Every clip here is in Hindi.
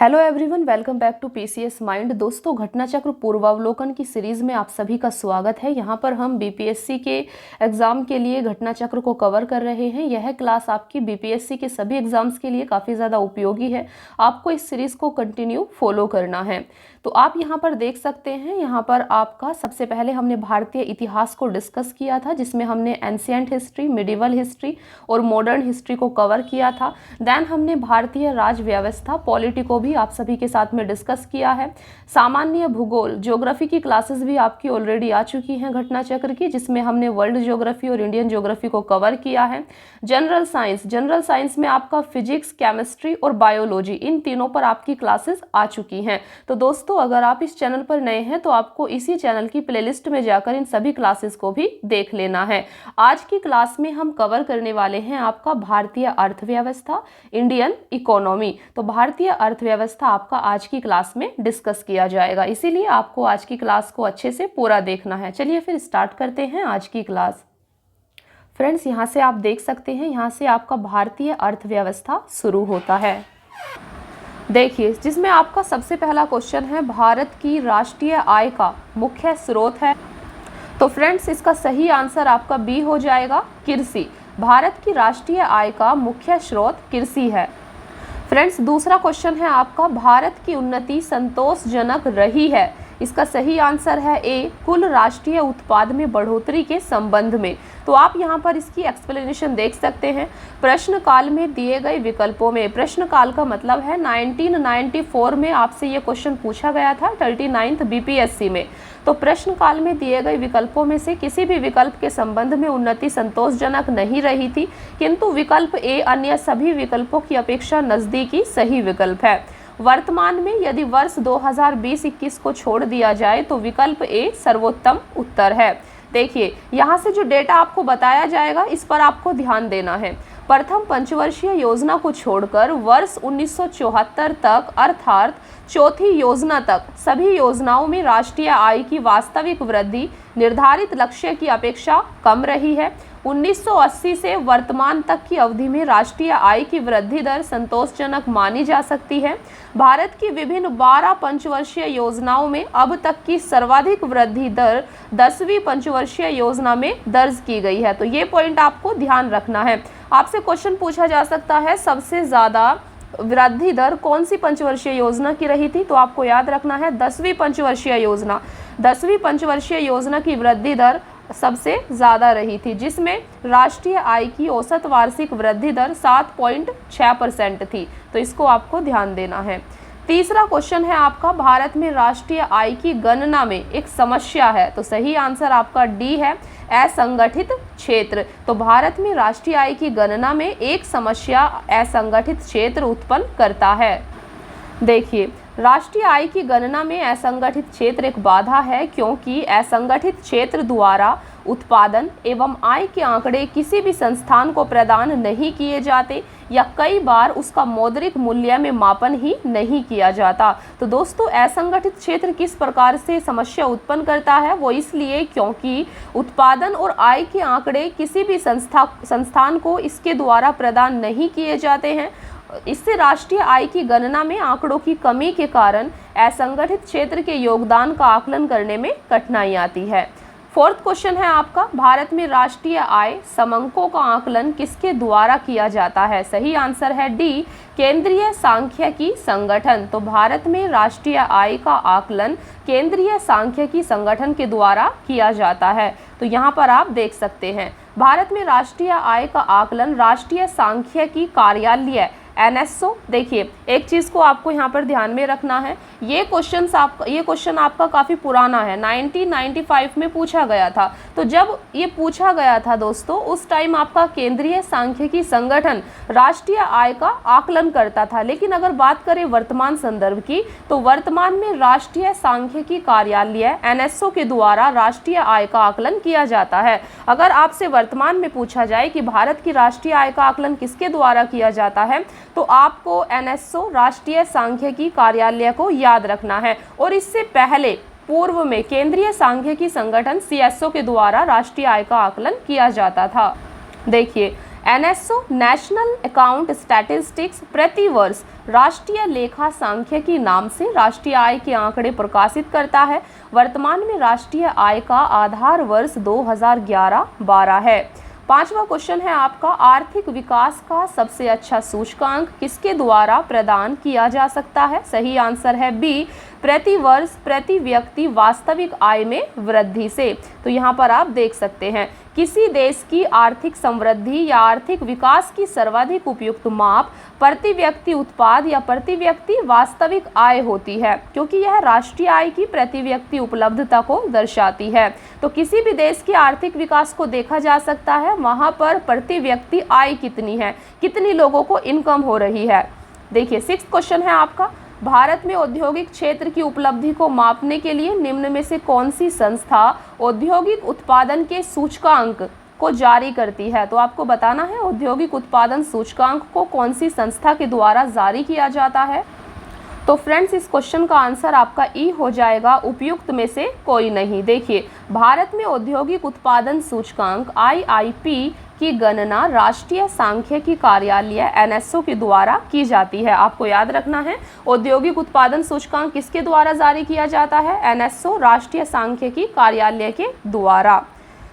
Hello everyone, welcome back to PCS mind. दोस्तों, घटना चक्र पूर्वावलोकन की सीरीज़ में आप सभी का स्वागत है। यहाँ पर हम बीपीएससी के एग्ज़ाम के लिए घटना चक्र को कवर कर रहे हैं। यह क्लास आपकी बीपीएससी के सभी एग्ज़ाम्स के लिए काफ़ी ज़्यादा उपयोगी है। आपको इस सीरीज़ को कंटिन्यू फॉलो करना है। तो आप यहाँ पर देख सकते हैं, यहाँ पर आपका सबसे पहले हमने भारतीय इतिहास को डिस्कस किया था, जिसमें हमने एंशिएंट हिस्ट्री, मिडिवल हिस्ट्री और मॉडर्न हिस्ट्री को कवर किया था। देन हमने भारतीय राज व्यवस्था, पॉलिटी को भी आप सभी के साथ में डिस्कस किया है। सामान्य भूगोल, ज्योग्राफी की क्लासेस भी आपकी ऑलरेडी आ चुकी हैं घटना चक्र की, जिसमें हमने वर्ल्ड ज्योग्राफी और इंडियन ज्योग्राफी को कवर किया है। जनरल साइंस में आपका फिजिक्स, केमिस्ट्री और बायोलॉजी, इन तीनों पर आपकी क्लासेस आ चुकी हैं। तो दोस्तों, अगर आप इस चैनल पर नए हैं तो आपको इसी चैनल की प्लेलिस्ट में जाकर इन सभी क्लासेस को भी देख लेना है। आज की क्लास में हम कवर करने वाले हैं आपका भारतीय अर्थव्यवस्था, इंडियन इकोनॉमी। तो भारतीय अर्थव्यवस्था आपका आज की क्लास में डिस्कस किया जाएगा, इसीलिए आपको आज की क्लास को अच्छे से पूरा देखना है। चलिए फिर स्टार्ट करते हैं आज की क्लास। फ्रेंड्स, यहाँ से आप देख सकते हैं, यहाँ से आपका भारतीय अर्थव्यवस्था शुरू होता है। देखिए, जिसमें आपका सबसे पहला क्वेश्चन है, भारत की राष्ट्रीय आय का मुख्य स्रोत है। तो फ्रेंड्स, इसका सही आंसर आपका बी हो जाएगा, कृषि। भारत की राष्ट्रीय आय का मुख्य स्रोत कृषि है। फ्रेंड्स, दूसरा क्वेश्चन है आपका, भारत की उन्नति संतोषजनक रही है। इसका सही आंसर है ए, कुल राष्ट्रीय उत्पाद में बढ़ोतरी के संबंध में। तो आप यहाँ पर इसकी एक्सप्लेनेशन देख सकते हैं। प्रश्न काल में दिए गए विकल्पों में, प्रश्न काल का मतलब है 1994 में आपसे ये क्वेश्चन पूछा गया था 39th बीपीएससी में। तो प्रश्न काल में दिए गए विकल्पों में से किसी भी विकल्प के संबंध में उन्नति संतोषजनक नहीं रही थी, किंतु विकल्प ए अन्य सभी विकल्पों की अपेक्षा नजदीकी सही विकल्प है। वर्तमान में यदि वर्ष 2020-21 को छोड़ दिया जाए तो विकल्प ए सर्वोत्तम उत्तर है। देखिए, यहाँ से जो डेटा आपको बताया जाएगा, इस पर आपको ध्यान देना है। प्रथम पंचवर्षीय योजना को छोड़कर वर्ष 1974 तक, अर्थात चौथी योजना तक, सभी योजनाओं में राष्ट्रीय आय की वास्तविक वृद्धि निर्धारित लक्ष्य की अपेक्षा कम रही है। 1980 से वर्तमान तक की अवधि में राष्ट्रीय आय की वृद्धि दर संतोषजनक मानी जा सकती है। भारत की विभिन्न 12 पंचवर्षीय योजनाओं में अब तक की सर्वाधिक वृद्धि दर 10वीं पंचवर्षीय योजना में दर्ज की गई है। तो ये पॉइंट आपको ध्यान रखना है। आपसे क्वेश्चन पूछा जा सकता है, सबसे ज़्यादा वृद्धि दर कौन सी पंचवर्षीय योजना की रही थी? तो आपको याद रखना है 10वीं पंचवर्षीय योजना। 10वीं पंचवर्षीय योजना की वृद्धि दर सबसे ज़्यादा रही थी, जिसमें राष्ट्रीय आय की औसत वार्षिक वृद्धि दर 7.6% थी। तो इसको आपको ध्यान देना है। तीसरा क्वेश्चन है आपका, भारत में राष्ट्रीय आय की गणना में एक समस्या है। तो सही आंसर आपका डी है, असंगठित क्षेत्र। तो भारत में राष्ट्रीय आय की गणना में एक समस्या असंगठित क्षेत्र उत्पन्न करता है। देखिए, राष्ट्रीय आय की गणना में असंगठित क्षेत्र एक बाधा है, क्योंकि असंगठित क्षेत्र द्वारा उत्पादन एवं आय के आंकड़े किसी भी संस्थान को प्रदान नहीं किए जाते, या कई बार उसका मौद्रिक मूल्य में मापन ही नहीं किया जाता। तो दोस्तों, असंगठित क्षेत्र किस प्रकार से समस्या उत्पन्न करता है? वो इसलिए क्योंकि उत्पादन और आय के आंकड़े किसी भी संस्थान को इसके द्वारा प्रदान नहीं किए जाते हैं। इससे राष्ट्रीय आय की गणना में आंकड़ों की कमी के कारण असंगठित क्षेत्र के योगदान का आकलन करने में कठिनाई आती है। फोर्थ क्वेश्चन है आपका, भारत में राष्ट्रीय आय समंकों का आकलन किसके द्वारा किया जाता है? सही आंसर है डी, केंद्रीय सांख्यिकी संगठन। तो भारत में राष्ट्रीय आय का आकलन केंद्रीय सांख्यिकी संगठन के द्वारा किया जाता है। तो यहाँ पर आप देख सकते हैं, भारत में राष्ट्रीय आय का आकलन राष्ट्रीय सांख्यिकी कार्यालय एनएसओ। देखिए, एक चीज़ को आपको यहाँ पर ध्यान में रखना है, ये क्वेश्चन आपका काफ़ी पुराना है, 1995 में पूछा गया था। तो जब ये पूछा गया था दोस्तों, उस टाइम आपका केंद्रीय सांख्यिकी संगठन राष्ट्रीय आय का आकलन करता था। लेकिन अगर बात करें वर्तमान संदर्भ की, तो वर्तमान में राष्ट्रीय सांख्यिकी कार्यालय एनएसओ के द्वारा राष्ट्रीय आय का आकलन किया जाता है। अगर आपसे वर्तमान में पूछा जाए कि भारत की राष्ट्रीय आय का आकलन किसके द्वारा किया जाता है, तो आपको एनएसओ राष्ट्रीय सांख्यिकी कार्यालय को याद रखना है। और इससे पहले पूर्व में केंद्रीय सांख्यिकी संगठन सीएसओ के द्वारा राष्ट्रीय आय का आकलन किया जाता था। देखिए, एनएसओ नेशनल अकाउंट स्टैटिस्टिक्स प्रतिवर्ष राष्ट्रीय लेखा सांख्यिकी नाम से राष्ट्रीय आय के आंकड़े प्रकाशित करता है। वर्तमान में राष्ट्रीय आय का आधार वर्ष 2011-12 है। पांचवा क्वेश्चन है आपका, आर्थिक विकास का सबसे अच्छा सूचकांक किसके द्वारा प्रदान किया जा सकता है? सही आंसर है बी, प्रति वर्ष प्रति व्यक्ति वास्तविक आय में वृद्धि से। तो यहाँ पर आप देख सकते हैं किसी देश की आर्थिक समृद्धि या आर्थिक विकास की सर्वाधिक उपयुक्त माप प्रति व्यक्ति उत्पाद या प्रति व्यक्ति वास्तविक आय होती है, क्योंकि यह राष्ट्रीय आय की प्रति व्यक्ति उपलब्धता को दर्शाती है। तो किसी भी देश के आर्थिक विकास को देखा जा सकता है वहाँ पर प्रति व्यक्ति आय कितनी है, कितनी लोगों को इनकम हो रही है। देखिए 6th क्वेश्चन है आपका, भारत में औद्योगिक क्षेत्र की उपलब्धि को मापने के लिए निम्न में से कौन सी संस्था औद्योगिक उत्पादन के सूचकांक को जारी करती है? तो आपको बताना है औद्योगिक उत्पादन सूचकांक को कौन सी संस्था के द्वारा जारी किया जाता है। तो फ्रेंड्स इस क्वेश्चन का आंसर आपका ई हो जाएगा, उपयुक्त में से कोई नहीं। देखिए भारत में औद्योगिक उत्पादन सूचकांक IIP की गणना राष्ट्रीय सांख्यिकी कार्यालय एनएसओ के द्वारा की जाती है। आपको याद रखना है औद्योगिक उत्पादन सूचकांक किसके द्वारा जारी किया जाता है? एनएसओ राष्ट्रीय सांख्यिकी कार्यालय के द्वारा।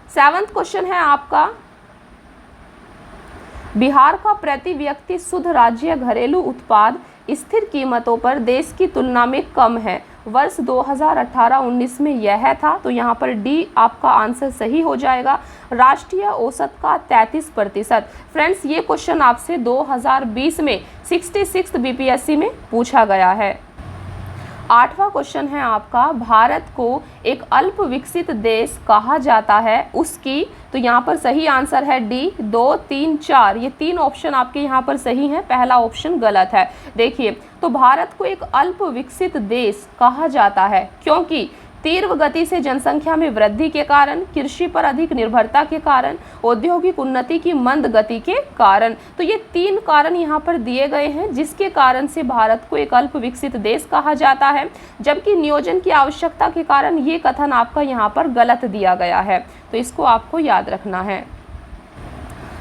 7th क्वेश्चन है आपका, बिहार का प्रति व्यक्ति शुद्ध राज्य घरेलू उत्पाद स्थिर कीमतों पर देश की तुलना में कम है। वर्ष 2018-19 में यह था। तो यहाँ पर डी आपका आंसर सही हो जाएगा, राष्ट्रीय औसत का 33%। फ्रेंड्स ये क्वेश्चन आपसे 2020 में 66 बीपीएससी में पूछा गया है। 8वां क्वेश्चन है आपका, भारत को एक अल्प विकसित देश कहा जाता है उसकी। तो यहाँ पर सही आंसर है डी, 2, 3, 4 ये 3 ऑप्शन आपके यहाँ पर सही हैं, पहला ऑप्शन गलत है। देखिए तो भारत को एक अल्प विकसित देश कहा जाता है क्योंकि तीव्र गति से जनसंख्या में वृद्धि के कारण, कृषि पर अधिक निर्भरता के कारण, औद्योगिक उन्नति की मंद गति के कारण। तो ये 3 कारण यहाँ पर दिए गए हैं जिसके कारण से भारत को एक अल्प विकसित देश कहा जाता है, जबकि नियोजन की आवश्यकता के कारण ये कथन आपका यहाँ पर गलत दिया गया है। तो इसको आपको याद रखना है।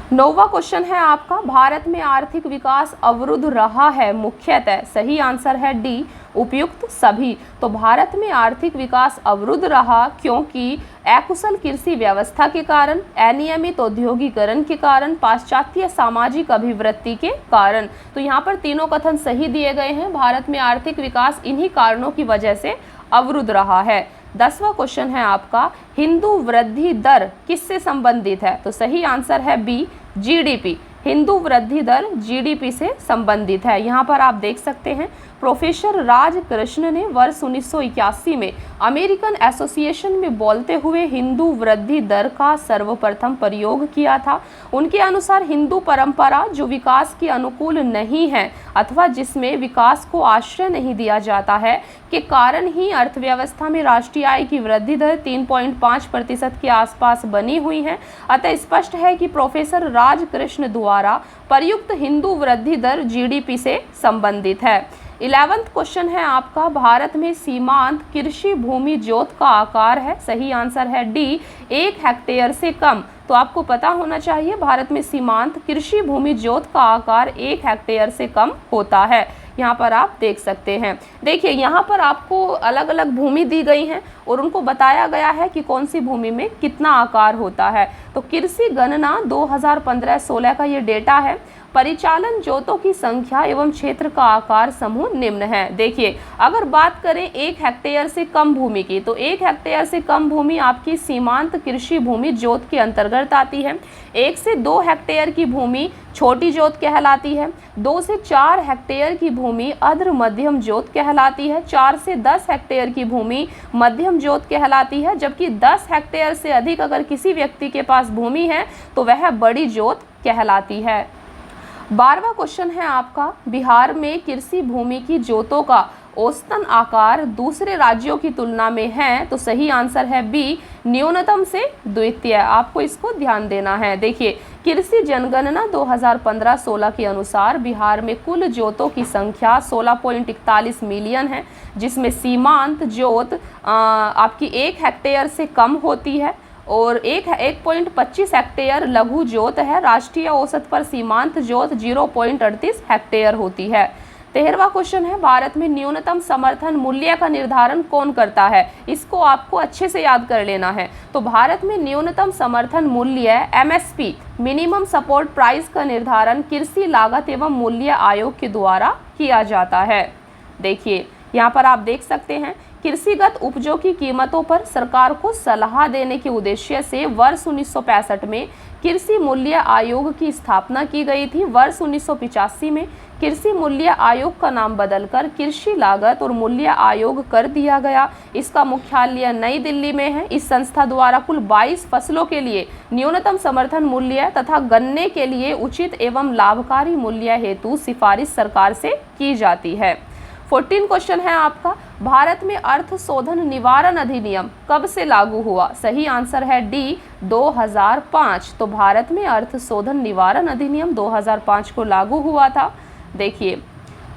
9वां क्वेश्चन है आपका, भारत में आर्थिक विकास अवरुद्ध रहा है मुख्यतः। सही आंसर है डी, उपयुक्त सभी। तो भारत में आर्थिक विकास अवरुद्ध रहा क्योंकि अकुशल कृषि व्यवस्था के कारण, अनियमित औद्योगिकरण के कारण, पाश्चात्य सामाजिक अभिवृत्ति के कारण। तो यहाँ पर तीनों कथन सही दिए गए हैं। भारत में आर्थिक विकास इन्हीं कारणों की वजह से अवरुद्ध रहा है। 10वां क्वेश्चन है आपका, हिंदू वृद्धि दर किससे संबंधित है? तो सही आंसर है बी, जीडीपी। हिंदू वृद्धि दर जीडीपी से संबंधित है। यहाँ पर आप देख सकते हैं प्रोफेसर राज कृष्ण ने वर्ष 1981 में अमेरिकन एसोसिएशन में बोलते हुए हिंदू वृद्धि दर का सर्वप्रथम प्रयोग किया था। उनके अनुसार हिंदू परंपरा जो विकास के अनुकूल नहीं है अथवा जिसमें विकास को आश्रय नहीं दिया जाता है के कारण ही अर्थव्यवस्था में राष्ट्रीय आय की वृद्धि दर 3.5% के आसपास बनी हुई है। अतः स्पष्ट है कि प्रोफेसर राज कृष्ण द्वारा प्रयुक्त हिंदू वृद्धि दर जीडीपी से संबंधित है। 11वां क्वेश्चन है आपका, भारत में सीमांत कृषि भूमि जोत का आकार है। सही आंसर है डी, 1 हेक्टेयर से कम। तो आपको पता होना चाहिए भारत में सीमांत कृषि भूमि जोत का आकार 1 हेक्टेयर से कम होता है। यहाँ पर आप देख सकते हैं। देखिए यहाँ पर आपको अलग अलग भूमि दी गई हैं और उनको बताया गया है कि कौन सी भूमि में कितना आकार होता है। तो कृषि गणना 2015-16 का ये डेटा है। परिचालन जोतों की संख्या एवं क्षेत्र का आकार समूह निम्न है। देखिए अगर बात करें 1 हेक्टेयर से कम भूमि की, तो 1 हेक्टेयर से कम भूमि आपकी सीमांत कृषि भूमि जोत के अंतर्गत आती है। 1 से 2 हेक्टेयर की भूमि छोटी जोत कहलाती है। 2 से 4 हेक्टेयर की भूमि अर्ध मध्यम जोत कहलाती है। 4 से 10 हेक्टेयर की भूमि मध्यम जोत कहलाती है, जबकि 10 हेक्टेयर से अधिक अगर किसी व्यक्ति के पास भूमि है तो वह बड़ी जोत कहलाती है। 12वां क्वेश्चन है आपका, बिहार में कृषि भूमि की जोतों का औसतन आकार दूसरे राज्यों की तुलना में है। तो सही आंसर है बी, न्यूनतम से द्वितीय। आपको इसको ध्यान देना है। देखिए कृषि जनगणना 2015-16 के अनुसार बिहार में कुल जोतों की संख्या 16.41 मिलियन है, जिसमें सीमांत जोत आपकी 1 हेक्टेयर से कम होती है और 1.25 हेक्टेयर लघु जोत है। राष्ट्रीय औसत पर सीमांत जोत 0.38 हेक्टेयर होती है। 13वां क्वेश्चन है, भारत में न्यूनतम समर्थन मूल्य का निर्धारण कौन करता है? इसको आपको अच्छे से याद कर लेना है। तो भारत में न्यूनतम समर्थन मूल्य MSP मिनिमम सपोर्ट प्राइस का निर्धारण कृषि लागत एवं मूल्य आयोग के द्वारा किया जाता है। देखिए यहाँ पर आप देख सकते हैं, कृषिगत उपजों की कीमतों पर सरकार को सलाह देने के उद्देश्य से वर्ष 1965 में कृषि मूल्य आयोग की स्थापना की गई थी। वर्ष 1985 में कृषि मूल्य आयोग का नाम बदलकर कृषि लागत और मूल्य आयोग कर दिया गया। इसका मुख्यालय नई दिल्ली में है। इस संस्था द्वारा कुल 22 फसलों के लिए न्यूनतम समर्थन मूल्य तथा गन्ने के लिए उचित एवं लाभकारी मूल्य हेतु सिफारिश सरकार से की जाती है। 14 क्वेश्चन है आपका, भारत में अर्थ शोधन निवारण अधिनियम कब से लागू हुआ? सही आंसर है डी 2005। तो भारत में अर्थ शोधन निवारण अधिनियम 2005 को लागू हुआ था। देखिए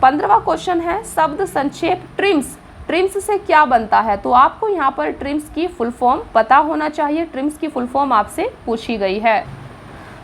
15वां क्वेश्चन है, शब्द संक्षेप ट्रिम्स, ट्रिम्स से क्या बनता है? तो आपको यहाँ पर ट्रिम्स की फुल फॉर्म पता होना चाहिए। ट्रिम्स की फुल फॉर्म आपसे पूछी गई है।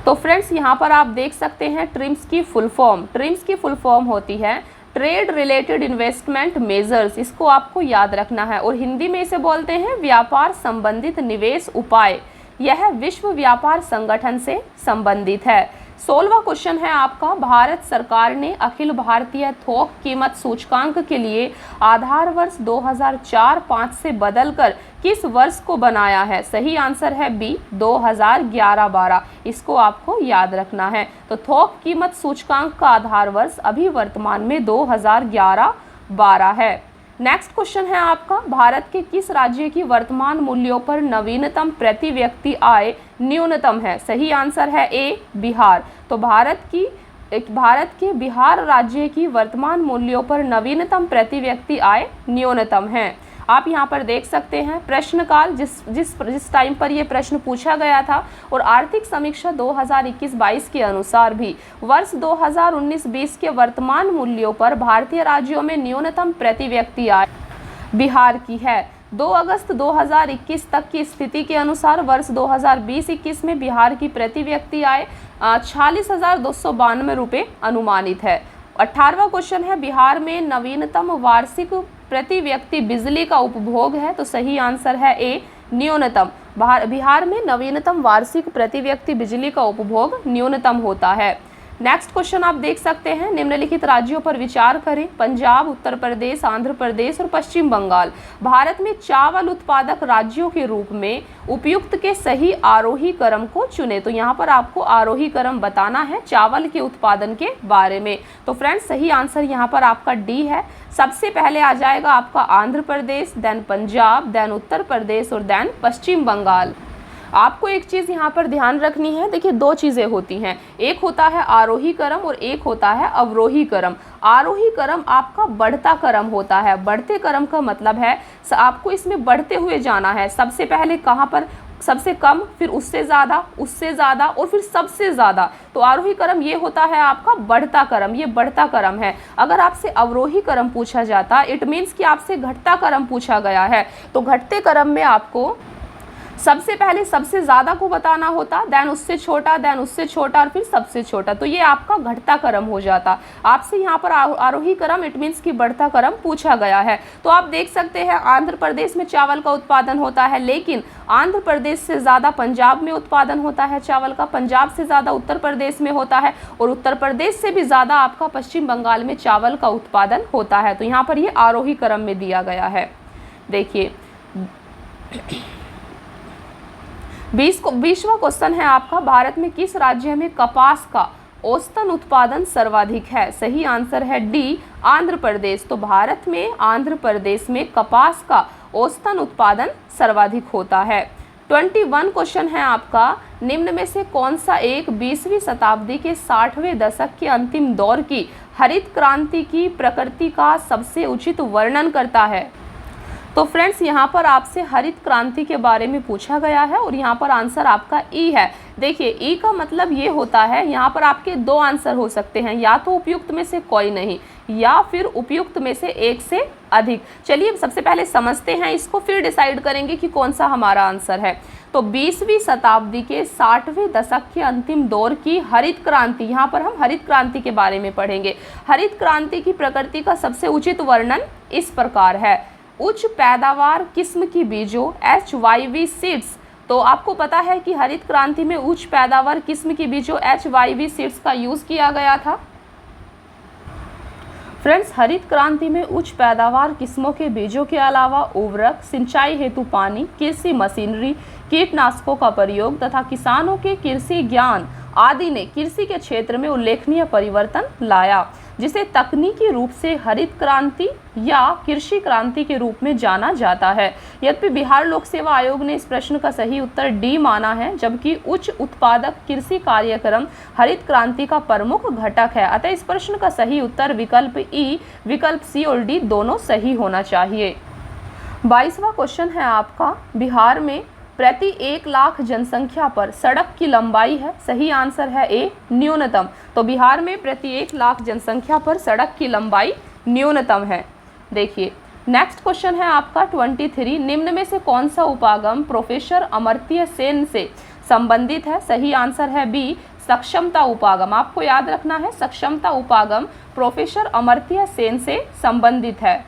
तो फ्रेंड्स यहाँ पर आप देख सकते हैं ट्रिम्स की फुल फॉर्म। ट्रिम्स की फुल फॉर्म होती है ट्रेड रिलेटेड इन्वेस्टमेंट मेजर्स, इसको आपको याद रखना है। और हिंदी में इसे बोलते हैं व्यापार संबंधित निवेश उपाय। यह विश्व व्यापार संगठन से संबंधित है। 16वां क्वेश्चन है आपका, भारत सरकार ने अखिल भारतीय थोक कीमत सूचकांक के लिए आधार वर्ष 2004-05 से बदलकर किस वर्ष को बनाया है? सही आंसर है बी 2011-12। इसको आपको याद रखना है। तो थोक कीमत सूचकांक का आधार वर्ष अभी वर्तमान में 2011-12 है। नेक्स्ट क्वेश्चन है आपका, भारत के किस राज्य की वर्तमान मूल्यों पर नवीनतम प्रति व्यक्ति आय न्यूनतम है? सही आंसर है ए बिहार। तो भारत के बिहार राज्य की वर्तमान मूल्यों पर नवीनतम प्रति व्यक्ति आय न्यूनतम है। आप यहाँ पर देख सकते हैं प्रश्नकाल, जिस टाइम पर ये प्रश्न पूछा गया था, और आर्थिक समीक्षा 2021-22 के अनुसार भी वर्ष 2019-20 के वर्तमान मूल्यों पर भारतीय राज्यों में न्यूनतम प्रति व्यक्ति आय बिहार की है। 2 अगस्त 2021 तक की स्थिति के अनुसार वर्ष 2020-21 में बिहार की प्रति व्यक्ति आय 46,292 रुपये अनुमानित है। 18वां क्वेश्चन है, बिहार में नवीनतम वार्षिक प्रति व्यक्ति बिजली का उपभोग है? तो सही आंसर है ए न्यूनतम। बिहार में नवीनतम वार्षिक प्रति व्यक्ति बिजली का उपभोग न्यूनतम होता है। नेक्स्ट क्वेश्चन आप देख सकते हैं, निम्नलिखित राज्यों पर विचार करें। पंजाब, उत्तर प्रदेश, आंध्र प्रदेश और पश्चिम बंगाल भारत में चावल उत्पादक राज्यों के रूप में उपयुक्त के सही आरोही क्रम को चुने। तो यहाँ पर आपको आरोही क्रम बताना है चावल के उत्पादन के बारे में। तो फ्रेंड्स सही आंसर यहाँ पर आपका डी है। सबसे पहले आ जाएगा आपका आंध्र प्रदेश, देन पंजाब, देन उत्तर प्रदेश और देन पश्चिम बंगाल। आपको एक चीज़ यहाँ पर ध्यान रखनी है। देखिए 2 चीज़ें होती हैं, एक होता है आरोही क्रम और एक होता है अवरोही क्रम। आरोही क्रम आपका बढ़ता क्रम होता है। बढ़ते क्रम का मतलब है आपको इसमें बढ़ते हुए जाना है। सबसे पहले कहाँ पर? सबसे कम, फिर उससे ज़्यादा और फिर सबसे ज़्यादा। तो आरोही क्रम ये होता है आपका बढ़ता क्रम, ये बढ़ता क्रम है। अगर आपसे अवरोही क्रम पूछा जाता, इट मीन्स कि आपसे घटता क्रम पूछा गया है। तो घटते क्रम में आपको सबसे पहले सबसे ज़्यादा को बताना होता, देन उससे छोटा, देन उससे छोटा और फिर सबसे छोटा। तो ये आपका घटता क्रम हो जाता। आपसे यहाँ पर आरोही क्रम, इट मीन्स कि बढ़ता क्रम पूछा गया है। तो आप देख सकते हैं आंध्र प्रदेश में चावल का उत्पादन होता है, लेकिन आंध्र प्रदेश से ज़्यादा पंजाब में उत्पादन होता है चावल का, पंजाब से ज़्यादा उत्तर प्रदेश में होता है और उत्तर प्रदेश से भी ज़्यादा आपका पश्चिम बंगाल में चावल का उत्पादन होता है। तो यहाँ पर ये आरोही क्रम में दिया गया है। देखिए 20वां क्वेश्चन है आपका, भारत में किस राज्य में कपास का औसतन उत्पादन सर्वाधिक है? सही आंसर है डी आंध्र प्रदेश। तो भारत में आंध्र प्रदेश में कपास का औसतन उत्पादन सर्वाधिक होता है। 21 क्वेश्चन है आपका, निम्न में से कौन सा एक 20वीं शताब्दी के 60वें दशक के अंतिम दौर की हरित क्रांति की प्रकृति का सबसे उचित वर्णन करता है? तो फ्रेंड्स यहाँ पर आपसे हरित क्रांति के बारे में पूछा गया है और यहाँ पर आंसर आपका ई है। देखिए ई का मतलब ये होता है, यहाँ पर आपके 2 आंसर हो सकते हैं, या तो उपयुक्त में से कोई नहीं, या फिर उपयुक्त में से एक से अधिक। चलिए सबसे पहले समझते हैं इसको, फिर डिसाइड करेंगे कि कौन सा हमारा आंसर है। तो 20वीं शताब्दी के 60वें दशक के अंतिम दौर की हरित क्रांति, यहाँ पर हम हरित क्रांति के बारे में पढ़ेंगे। हरित क्रांति की प्रकृति का सबसे उचित वर्णन इस प्रकार है। उच्च पैदावार किस्म की बीजों HYV सीड्स। तो आपको पता है कि हरित क्रांति में उच्च पैदावार किस्म की बीजों HYV सीड्स का यूज किया गया था। फ्रेंड्स, हरित क्रांति में उच्च पैदावार किस्मों के बीजों के अलावा उर्वरक, सिंचाई हेतु पानी, कृषि मशीनरी, कीटनाशकों का प्रयोग तथा किसानों के कृषि ज्ञान आदि ने कृषि के क्षेत्र में उल्लेखनीय परिवर्तन लाया, जिसे तकनीकी रूप से हरित क्रांति या कृषि क्रांति के रूप में जाना जाता है। यद्यपि बिहार लोक सेवा आयोग ने इस प्रश्न का सही उत्तर डी माना है, जबकि उच्च उत्पादक कृषि कार्यक्रम हरित क्रांति का प्रमुख घटक है। अतः इस प्रश्न का सही उत्तर विकल्प ई, विकल्प सी और डी दोनों सही होना चाहिए। 22वां क्वेश्चन है आपका, बिहार में प्रति 1 लाख जनसंख्या पर सड़क की लंबाई है, सही आंसर है ए, न्यूनतम। तो बिहार में प्रति 1 लाख जनसंख्या पर सड़क की लंबाई न्यूनतम है। देखिए नेक्स्ट क्वेश्चन है आपका 23, निम्न में से कौन सा उपागम प्रोफेसर अमर्त्य सेन से संबंधित है, सही आंसर है बी, सक्षमता उपागम। आपको याद रखना है, सक्षमता उपागम प्रोफेसर अमर्त्य सेन से संबंधित है।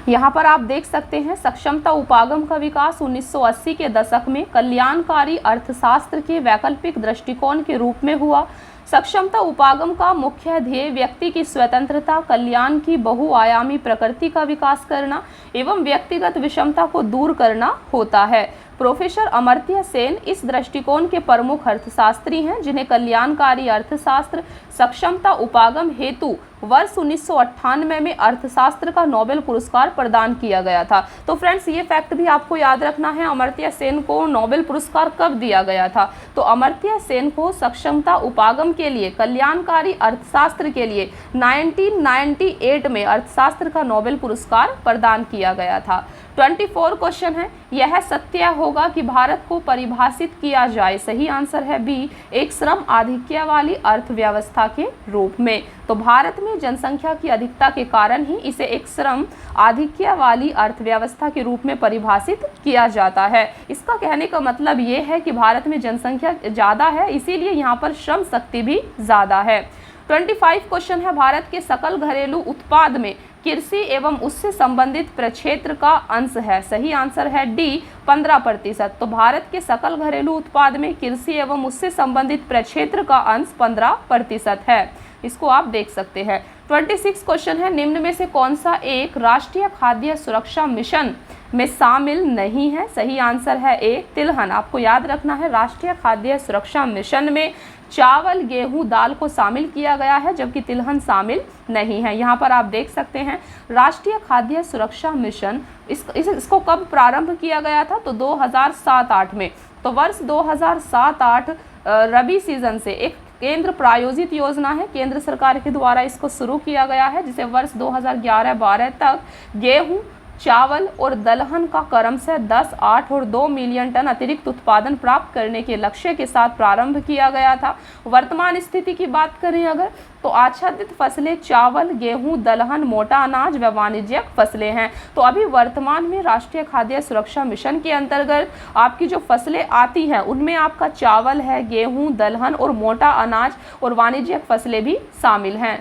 यहाँ पर आप देख सकते हैं, सक्षमता उपागम का विकास 1980 के दशक में कल्याणकारी अर्थशास्त्र के वैकल्पिक दृष्टिकोण के रूप में हुआ। सक्षमता उपागम का मुख्य ध्येय व्यक्ति की स्वतंत्रता, कल्याण की बहुआयामी प्रकृति का विकास करना एवं व्यक्तिगत विषमता को दूर करना होता है। प्रोफेसर अमर्त्य सेन इस दृष्टिकोण के प्रमुख अर्थशास्त्री हैं, जिन्हें कल्याणकारी अर्थशास्त्र सक्षमता उपागम हेतु वर्ष 1998 में अर्थशास्त्र का नोबेल पुरस्कार प्रदान किया गया था। तो फ्रेंड्स, ये फैक्ट भी आपको याद रखना है, अमर्त्य सेन को नोबेल पुरस्कार कब दिया गया था। तो अमर्त्य सेन को सक्षमता उपागम के लिए, कल्याणकारी अर्थशास्त्र के लिए 1998 में अर्थशास्त्र का नोबेल पुरस्कार प्रदान किया गया था। 24 क्वेश्चन है, यह सत्य होगा कि भारत को परिभाषित किया जाए, सही आंसर है बी, एक श्रम आधिक्य वाली अर्थव्यवस्था के रूप में। तो भारत में जनसंख्या की अधिकता के कारण ही इसे एक श्रम आधिक्य वाली अर्थव्यवस्था के रूप में परिभाषित किया जाता है। इसका कहने का मतलब ये है कि भारत में जनसंख्या ज़्यादा है, इसीलिए यहाँ पर श्रम शक्ति भी ज़्यादा है। 25 क्वेश्चन है, भारत के सकल घरेलू उत्पाद में कृषि एवं उससे संबंधित प्रक्षेत्र का अंश है, सही आंसर है डी, 15%। तो भारत के सकल घरेलू उत्पाद में कृषि एवं उससे संबंधित प्रक्षेत्र का अंश 15% है। इसको आप देख सकते हैं। 26 क्वेश्चन है, निम्न में से कौन सा एक राष्ट्रीय खाद्य सुरक्षा मिशन में शामिल नहीं है, सही आंसर है ए, तिलहन। आपको याद रखना है, राष्ट्रीय खाद्य सुरक्षा मिशन में चावल, गेहूं, दाल को शामिल किया गया है, जबकि तिलहन शामिल नहीं है। यहाँ पर आप देख सकते हैं, राष्ट्रीय खाद्य सुरक्षा मिशन इसको कब प्रारंभ किया गया था, तो 2007-08 में। तो वर्ष 2007-08 रबी सीजन से एक केंद्र प्रायोजित योजना है, केंद्र सरकार के द्वारा इसको शुरू किया गया है, जिसे वर्ष 2011-12 तक गेहूं, चावल और दलहन का क्रमशः 10, 8 और 2 मिलियन टन अतिरिक्त उत्पादन प्राप्त करने के लक्ष्य के साथ प्रारंभ किया गया था। वर्तमान स्थिति की बात करें अगर, तो आच्छादित फसलें चावल, गेहूं, दलहन, मोटा अनाज व वाणिज्यिक फसलें हैं। तो अभी वर्तमान में राष्ट्रीय खाद्य सुरक्षा मिशन के अंतर्गत आपकी जो फसलें आती हैं, उनमें आपका चावल है, गेहूं, दलहन और मोटा अनाज और वाणिज्यिक फसलें भी शामिल हैं।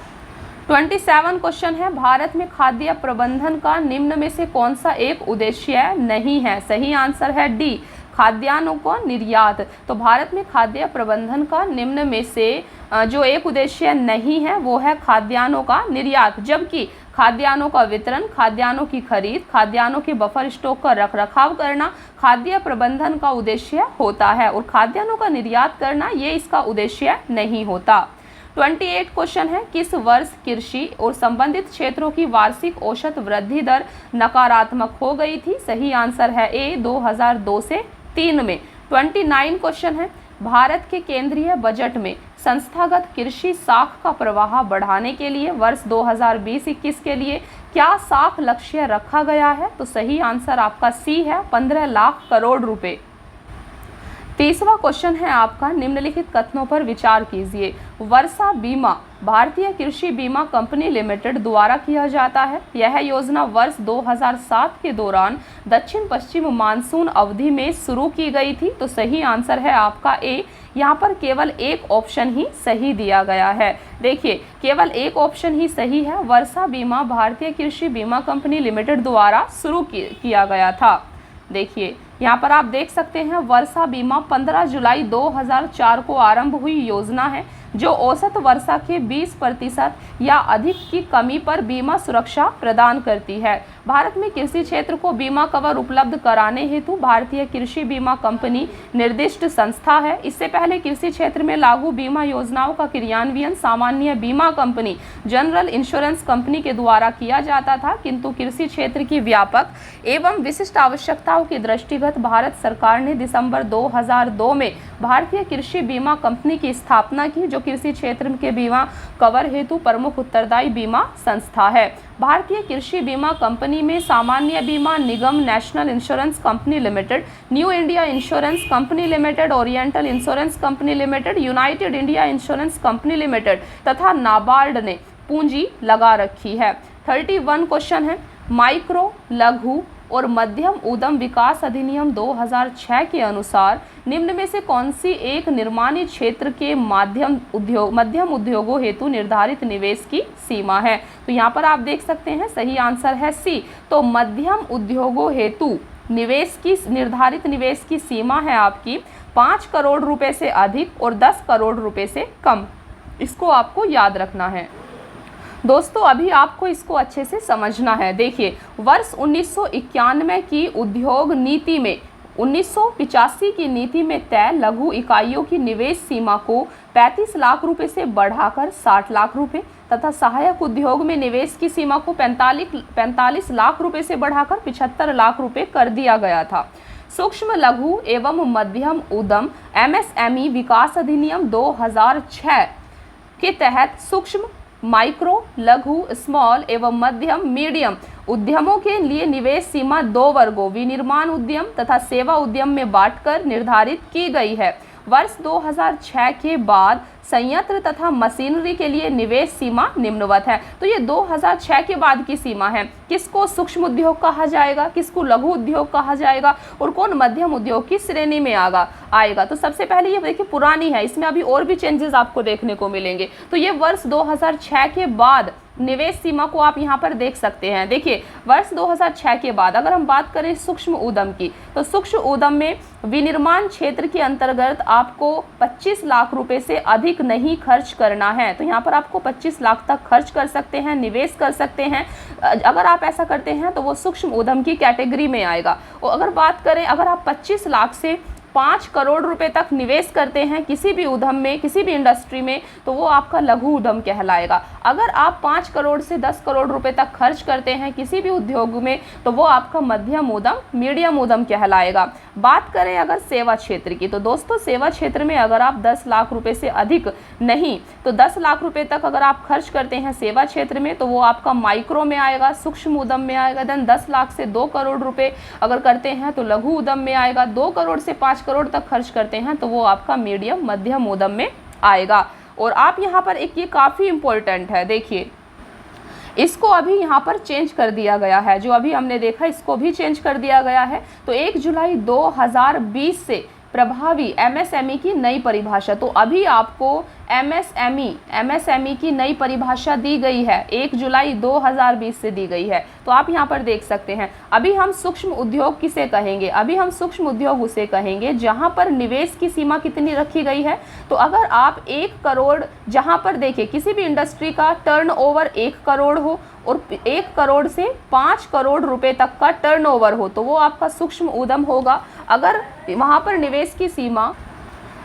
27 क्वेश्चन है, भारत में खाद्य प्रबंधन का निम्न में से कौन सा एक उद्देश्य नहीं है, सही आंसर है डी, खाद्यान्नों का निर्यात। तो भारत में खाद्य प्रबंधन का निम्न में से जो एक उद्देश्य नहीं है वो है खाद्यान्नों का निर्यात, जबकि खाद्यान्नों का वितरण, खाद्यान्नों की खरीद, खाद्यान्नों के बफर स्टॉक का रखरखाव करना खाद्य प्रबंधन का उद्देश्य होता है, और खाद्यान्नों का निर्यात करना ये इसका उद्देश्य नहीं होता। 28 क्वेश्चन है, किस वर्ष कृषि और संबंधित क्षेत्रों की वार्षिक औसत वृद्धि दर नकारात्मक हो गई थी, सही आंसर है ए, 2002 से 3 में। 29 क्वेश्चन है, भारत के केंद्रीय बजट में संस्थागत कृषि साख का प्रवाह बढ़ाने के लिए वर्ष 2020-21 के लिए क्या साख लक्ष्य रखा गया है, तो सही आंसर आपका सी है, 15 लाख करोड़ रुपए। 30वां क्वेश्चन है आपका, निम्नलिखित कथनों पर विचार कीजिए। वर्षा बीमा भारतीय कृषि बीमा कंपनी लिमिटेड द्वारा किया जाता है। यह योजना वर्ष 2007 के दौरान दक्षिण पश्चिम मानसून अवधि में शुरू की गई थी। तो सही आंसर है आपका ए। यहाँ पर केवल एक ऑप्शन ही सही दिया गया है। देखिए, केवल एक ऑप्शन ही सही है। वर्षा बीमा भारतीय कृषि बीमा कंपनी लिमिटेड द्वारा शुरू किया गया था। देखिए, यहाँ पर आप देख सकते हैं वर्षा बीमा 15 जुलाई 2004 को आरंभ हुई योजना है जो औसत वर्षा के 20% या अधिक की कमी पर बीमा सुरक्षा प्रदान करती है। भारत में कृषि क्षेत्र को बीमा कवर उपलब्ध कराने हेतु भारतीय कृषि बीमा कंपनी निर्दिष्ट संस्था है। इससे पहले कृषि क्षेत्र में लागू बीमा योजनाओं का क्रियान्वयन सामान्य बीमा कंपनी जनरल इंश्योरेंस कंपनी के द्वारा किया जाता था, किंतु कृषि क्षेत्र की व्यापक एवं विशिष्ट आवश्यकताओं के दृष्टिगत भारत सरकार ने दिसंबर 2002 में भारतीय कृषि बीमा कंपनी की स्थापना की, जो कृषि क्षेत्र के बीमा कवर हेतु प्रमुख उत्तरदायी बीमा संस्था है। भारतीय कृषि बीमा कंपनी में सामान्य बीमा निगम, national insurance company limited, new India insurance company limited, oriental insurance company limited, united India insurance company limited तथा नाबार्ड ने पूंजी लगा रखी है। 31 क्वेश्चन है, माइक्रो, लघु और मध्यम उद्यम विकास अधिनियम 2006 के अनुसार निम्न में से कौन सी एक निर्माणी क्षेत्र के मध्यम उद्योगों हेतु निर्धारित निवेश की सीमा है? तो यहाँ पर आप देख सकते हैं सही आंसर है सी। तो मध्यम उद्योगों हेतु निवेश की निर्धारित निवेश की सीमा है आपकी 5 करोड़ रुपए से अधिक और 10 करोड़ रुपए से कम। इसको आपको याद रखना है दोस्तों। अभी आपको इसको अच्छे से समझना है। देखिए, वर्ष 1991 की उद्योग नीति में 1985 की नीति में तय लघु इकाइयों की निवेश सीमा को 35 लाख रुपए से बढ़ाकर 60 लाख रुपए तथा सहायक उद्योग में निवेश की सीमा को 45 लाख रुपए से बढ़ाकर 75 लाख रुपए कर दिया गया था। सूक्ष्म लघु एवं मध्यम उद्यम MSME विकास अधिनियम 2006 के तहत सूक्ष्म, माइक्रो, लघु, स्मॉल एवं मध्यम मीडियम उद्यमों के लिए निवेश सीमा 2 वर्गों विनिर्माण उद्यम तथा सेवा उद्यम में बांटकर निर्धारित की गई है। वर्ष 2006 के बाद संयंत्र तथा मशीनरी के लिए निवेश सीमा निम्नवत है। तो ये 2006 के बाद की सीमा है। किसको सूक्ष्म उद्योग कहा जाएगा, किसको लघु उद्योग कहा जाएगा और कौन मध्यम उद्योग की श्रेणी में आएगा। तो सबसे पहले ये देखिए पुरानी है, इसमें अभी और भी चेंजेस आपको देखने को मिलेंगे। तो ये वर्ष 2006 के बाद निवेश सीमा को आप यहाँ पर देख सकते हैं। देखिए, वर्ष 2006 के बाद अगर हम बात करें सूक्ष्म उद्यम की, तो सूक्ष्म उद्यम में विनिर्माण क्षेत्र के अंतर्गत आपको 25 लाख रुपए से अधिक नहीं खर्च करना है। तो यहाँ पर आपको 25 लाख तक खर्च कर सकते हैं, निवेश कर सकते हैं। अगर आप ऐसा करते हैं तो वो सूक्ष्म उद्यम की कैटेगरी में आएगा। और अगर बात करें, अगर आप 25 लाख से 5 करोड़ रुपए तक निवेश करते हैं किसी भी उद्यम में, किसी भी इंडस्ट्री में, तो वो आपका लघु उद्यम कहलाएगा। अगर आप 5 करोड़ से 10 करोड़ रुपए तक खर्च करते हैं किसी भी उद्योग में, तो वो आपका मध्यम उद्यम, मीडियम उद्यम कहलाएगा। बात करें अगर सेवा क्षेत्र की, तो दोस्तों सेवा क्षेत्र में अगर आप 10 लाख रुपए से अधिक नहीं तो 10 लाख रुपए तक अगर आप खर्च करते हैं सेवा क्षेत्र में, तो वो आपका माइक्रो में आएगा, सूक्ष्म उद्यम में आएगा। देन 10 लाख से 2 करोड़ रुपए अगर करते हैं तो लघु उद्यम में आएगा। 2 करोड़ से 5 करोड़ तक खर्च करते हैं तो वो आपका मीडियम, मध्यम उद्यम में आएगा। और आप यहाँ पर एक ये काफ़ी इंपॉर्टेंट है, देखिए इसको अभी यहाँ पर चेंज कर दिया गया है। जो अभी हमने देखा इसको भी चेंज कर दिया गया है। तो 1 जुलाई 2020 से प्रभावी MSME की नई परिभाषा, तो अभी आपको MSME की नई परिभाषा दी गई है, 1 जुलाई 2020 से दी गई है। तो आप यहाँ पर देख सकते हैं। अभी हम सूक्ष्म उद्योग किसे कहेंगे? अभी हम सूक्ष्म उद्योग उसे कहेंगे जहाँ पर निवेश की सीमा कितनी रखी गई है। तो अगर आप 1 करोड़, जहाँ पर देखिए किसी भी इंडस्ट्री का टर्नओवर 1 करोड़ हो और 1 करोड़ से 5 करोड़ रुपए तक का टर्नओवर हो, तो वो आपका सूक्ष्म उद्यम होगा। अगर वहाँ पर निवेश की सीमा,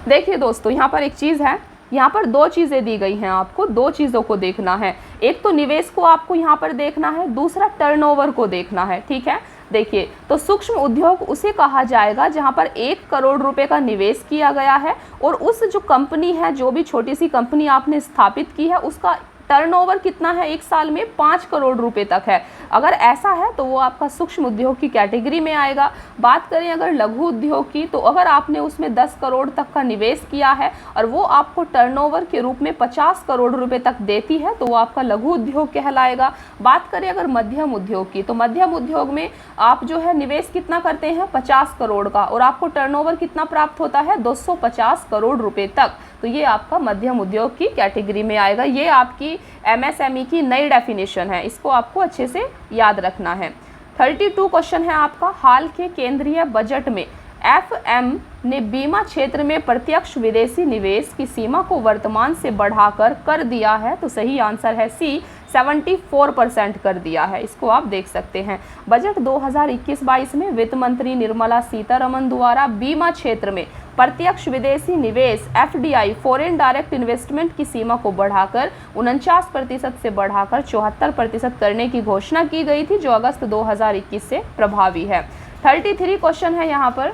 देखिए दोस्तों यहाँ पर एक चीज़ है, यहाँ पर 2 चीज़ें दी गई हैं, आपको 2 चीज़ों को देखना है। एक तो निवेश को आपको यहाँ पर देखना है, दूसरा टर्नओवर को देखना है, ठीक है। देखिए, तो सूक्ष्म उद्योग उसे कहा जाएगा जहाँ पर 1 करोड़ रुपए का निवेश किया गया है और उस जो कंपनी है, जो भी छोटी सी कंपनी आपने स्थापित की है, उसका टर्नओवर कितना है एक साल में, 5 करोड़ रुपए तक है। अगर ऐसा है तो वो आपका सूक्ष्म उद्योग की कैटेगरी में आएगा। बात करें अगर लघु उद्योग की, तो अगर आपने उसमें 10 करोड़ तक का निवेश किया है और वो आपको टर्नओवर के रूप में 50 करोड़ रुपए तक देती है, तो वो आपका लघु उद्योग कहलाएगा। बात करें अगर मध्यम उद्योग की, तो मध्यम उद्योग में आप जो है निवेश कितना करते हैं, 50 करोड़ का, और आपको टर्नओवर कितना प्राप्त होता है, 250 करोड़ रुपए तक, तो ये आपका मध्यम उद्योग की कैटेगरी में आएगा। ये आपकी एमएसएमई की नई डेफिनेशन है, इसको आपको अच्छे से याद रखना है। 32 क्वेश्चन है आपका, हाल के केंद्रीय बजट में एफएम ने बीमा क्षेत्र में प्रत्यक्ष विदेशी निवेश की सीमा को वर्तमान से बढ़ाकर कर दिया है, तो सही आंसर है सी, 74% कर दिया है। इसको आप देख सकते हैं। बजट 2021-22 में वित्त मंत्री निर्मला सीतारमण द्वारा बीमा क्षेत्र में प्रत्यक्ष विदेशी निवेश एफडीआई फॉरेन डायरेक्ट इन्वेस्टमेंट की सीमा को बढ़ाकर 49% से बढ़ाकर 74% करने की घोषणा की गई थी, जो अगस्त 2021 से प्रभावी है। 33 क्वेश्चन है यहाँ पर,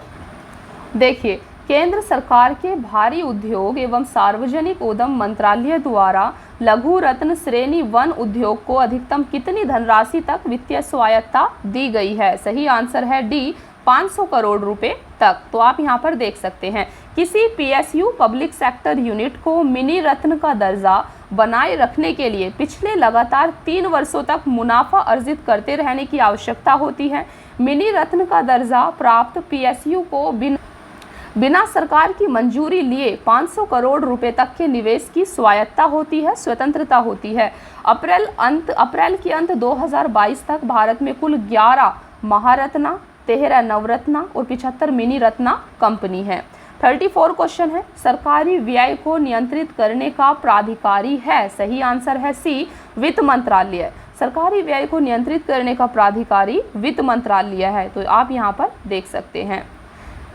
देखिए, केंद्र सरकार के भारी उद्योग एवं सार्वजनिक उद्यम मंत्रालय द्वारा लघु रत्न श्रेणी 1 उद्योग को अधिकतम कितनी धनराशि तक वित्तीय स्वायत्ता दी गई है? सही आंसर है डी, 500 करोड़ रुपए तक। तो आप यहाँ पर देख सकते हैं, किसी पीएसयू पब्लिक सेक्टर यूनिट को मिनी रत्न का दर्जा बनाए रखने के लिए पिछले लगातार 3 वर्षों तक मुनाफा अर्जित करते रहने की आवश्यकता होती है। मिनी रत्न का दर्जा प्राप्त पीएसयू को बिना सरकार की मंजूरी लिए 500 करोड़ रुपए तक के निवेश की स्वायत्ता होती है, स्वतंत्रता होती है। अप्रैल के अंत 2022 तक भारत में कुल 11 महारत्ना, 13 नवरत्ना और 75 मिनी रत्ना कंपनी है। 34 क्वेश्चन है, सरकारी व्यय को नियंत्रित करने का प्राधिकारी है? सही आंसर है सी, वित्त मंत्रालय। सरकारी व्यय को नियंत्रित करने का प्राधिकारी वित्त मंत्रालय है, तो आप यहाँ पर देख सकते हैं।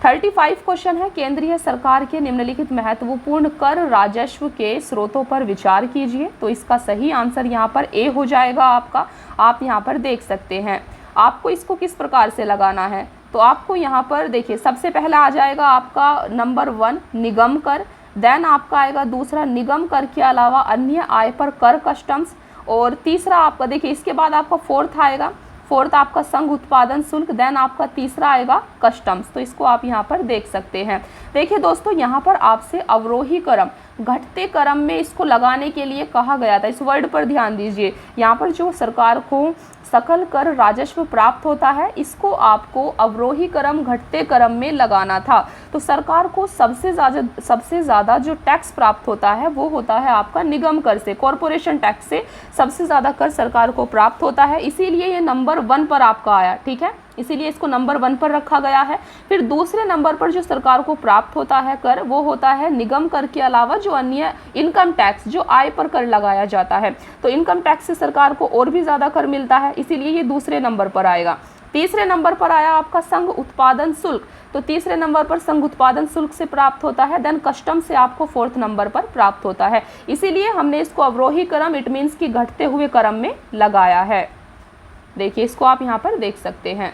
35 क्वेश्चन है, केंद्रीय सरकार के निम्नलिखित महत्वपूर्ण कर राजस्व के स्रोतों पर विचार कीजिए। तो इसका सही आंसर यहाँ पर ए हो जाएगा आपका। आप यहाँ पर देख सकते हैं। आपको इसको किस प्रकार से लगाना है, तो आपको यहाँ पर देखिए, सबसे पहला आ जाएगा आपका नंबर 1 निगम कर, देन आपका आएगा दूसरा निगम कर के अलावा अन्य आय पर कर कस्टम्स, और तीसरा आपका देखिए इसके बाद आपका फोर्थ आएगा, फोर्थ आपका संघ उत्पादन शुल्क, देन आपका तीसरा आएगा कस्टम्स। तो इसको आप यहाँ पर देख सकते हैं। देखिए दोस्तों, यहाँ पर आपसे अवरोही क्रम घटते क्रम में इसको लगाने के लिए कहा गया था। इस वर्ड पर ध्यान दीजिए, यहाँ पर जो सरकार को सकल कर राजस्व प्राप्त होता है, इसको आपको अवरोही क्रम घटते क्रम में लगाना था। तो सरकार को सबसे ज़्यादा जो टैक्स प्राप्त होता है वो होता है आपका निगम कर से, कॉरपोरेशन टैक्स से सबसे ज़्यादा कर सरकार को प्राप्त होता है, इसीलिए ये नंबर 1 पर आपका आया। ठीक है, इसीलिए इसको नंबर 1 पर रखा गया है। फिर दूसरे नंबर पर जो सरकार को प्राप्त होता है कर, वो होता है निगम कर के अलावा जो अन्य इनकम टैक्स, जो आय पर कर लगाया जाता है। तो इनकम टैक्स से सरकार को और भी ज़्यादा कर मिलता है, इसीलिए ये दूसरे नंबर पर आएगा। तीसरे नंबर पर आया आपका संघ उत्पादन शुल्क, तो तीसरे नंबर पर संघ उत्पादन शुल्क से प्राप्त होता है, देन कस्टम से आपको 4th नंबर पर प्राप्त होता है। इसीलिए हमने इसको अवरोही क्रम, इट मीन्स की घटते हुए क्रम में लगाया है। देखिए, इसको आप यहाँ पर देख सकते हैं।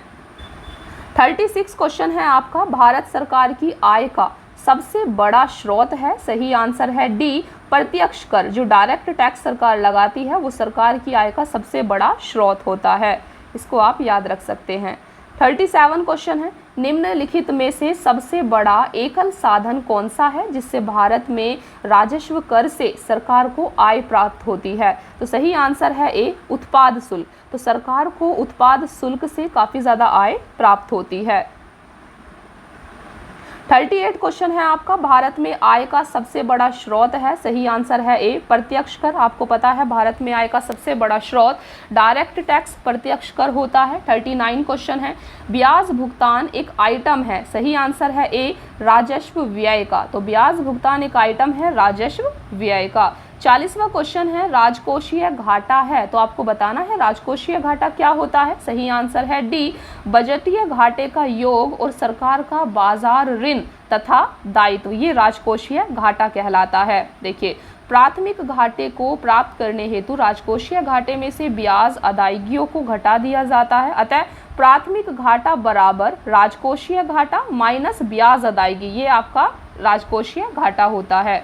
36 क्वेश्चन है आपका, भारत सरकार की आय का सबसे बड़ा स्रोत है? सही आंसर है डी, प्रत्यक्ष कर। जो डायरेक्ट टैक्स सरकार लगाती है वो सरकार की आय का सबसे बड़ा स्रोत होता है। इसको आप याद रख सकते हैं। 37 क्वेश्चन है, निम्नलिखित में से सबसे बड़ा एकल साधन कौन सा है जिससे भारत में राजस्व कर से सरकार को आय प्राप्त होती है? तो सही आंसर है ए, उत्पाद शुल्क। तो सरकार को उत्पाद शुल्क से काफ़ी ज़्यादा आय प्राप्त होती है। 38 क्वेश्चन है आपका, भारत में आय का सबसे बड़ा स्रोत है? सही आंसर है ए, प्रत्यक्ष कर। आपको पता है भारत में आय का सबसे बड़ा स्रोत डायरेक्ट टैक्स प्रत्यक्ष कर होता है। 39 क्वेश्चन है, ब्याज भुगतान एक आइटम है? सही आंसर है ए, राजस्व व्यय का। तो ब्याज भुगतान एक आइटम है राजस्व व्यय का। 40वां क्वेश्चन है, राजकोषीय घाटा है? तो आपको बताना है राजकोषीय घाटा क्या होता है। सही आंसर है डी, बजटीय घाटे का योग और सरकार का बाजार ऋण तथा दायित्व, ये राजकोषीय घाटा कहलाता है। देखिए, प्राथमिक घाटे को प्राप्त करने हेतु राजकोषीय घाटे में से ब्याज अदायगियों को घटा दिया जाता है, अतः प्राथमिक घाटा बराबर राजकोषीय घाटा माइनस ब्याज अदायगी, ये आपका राजकोषीय घाटा होता है।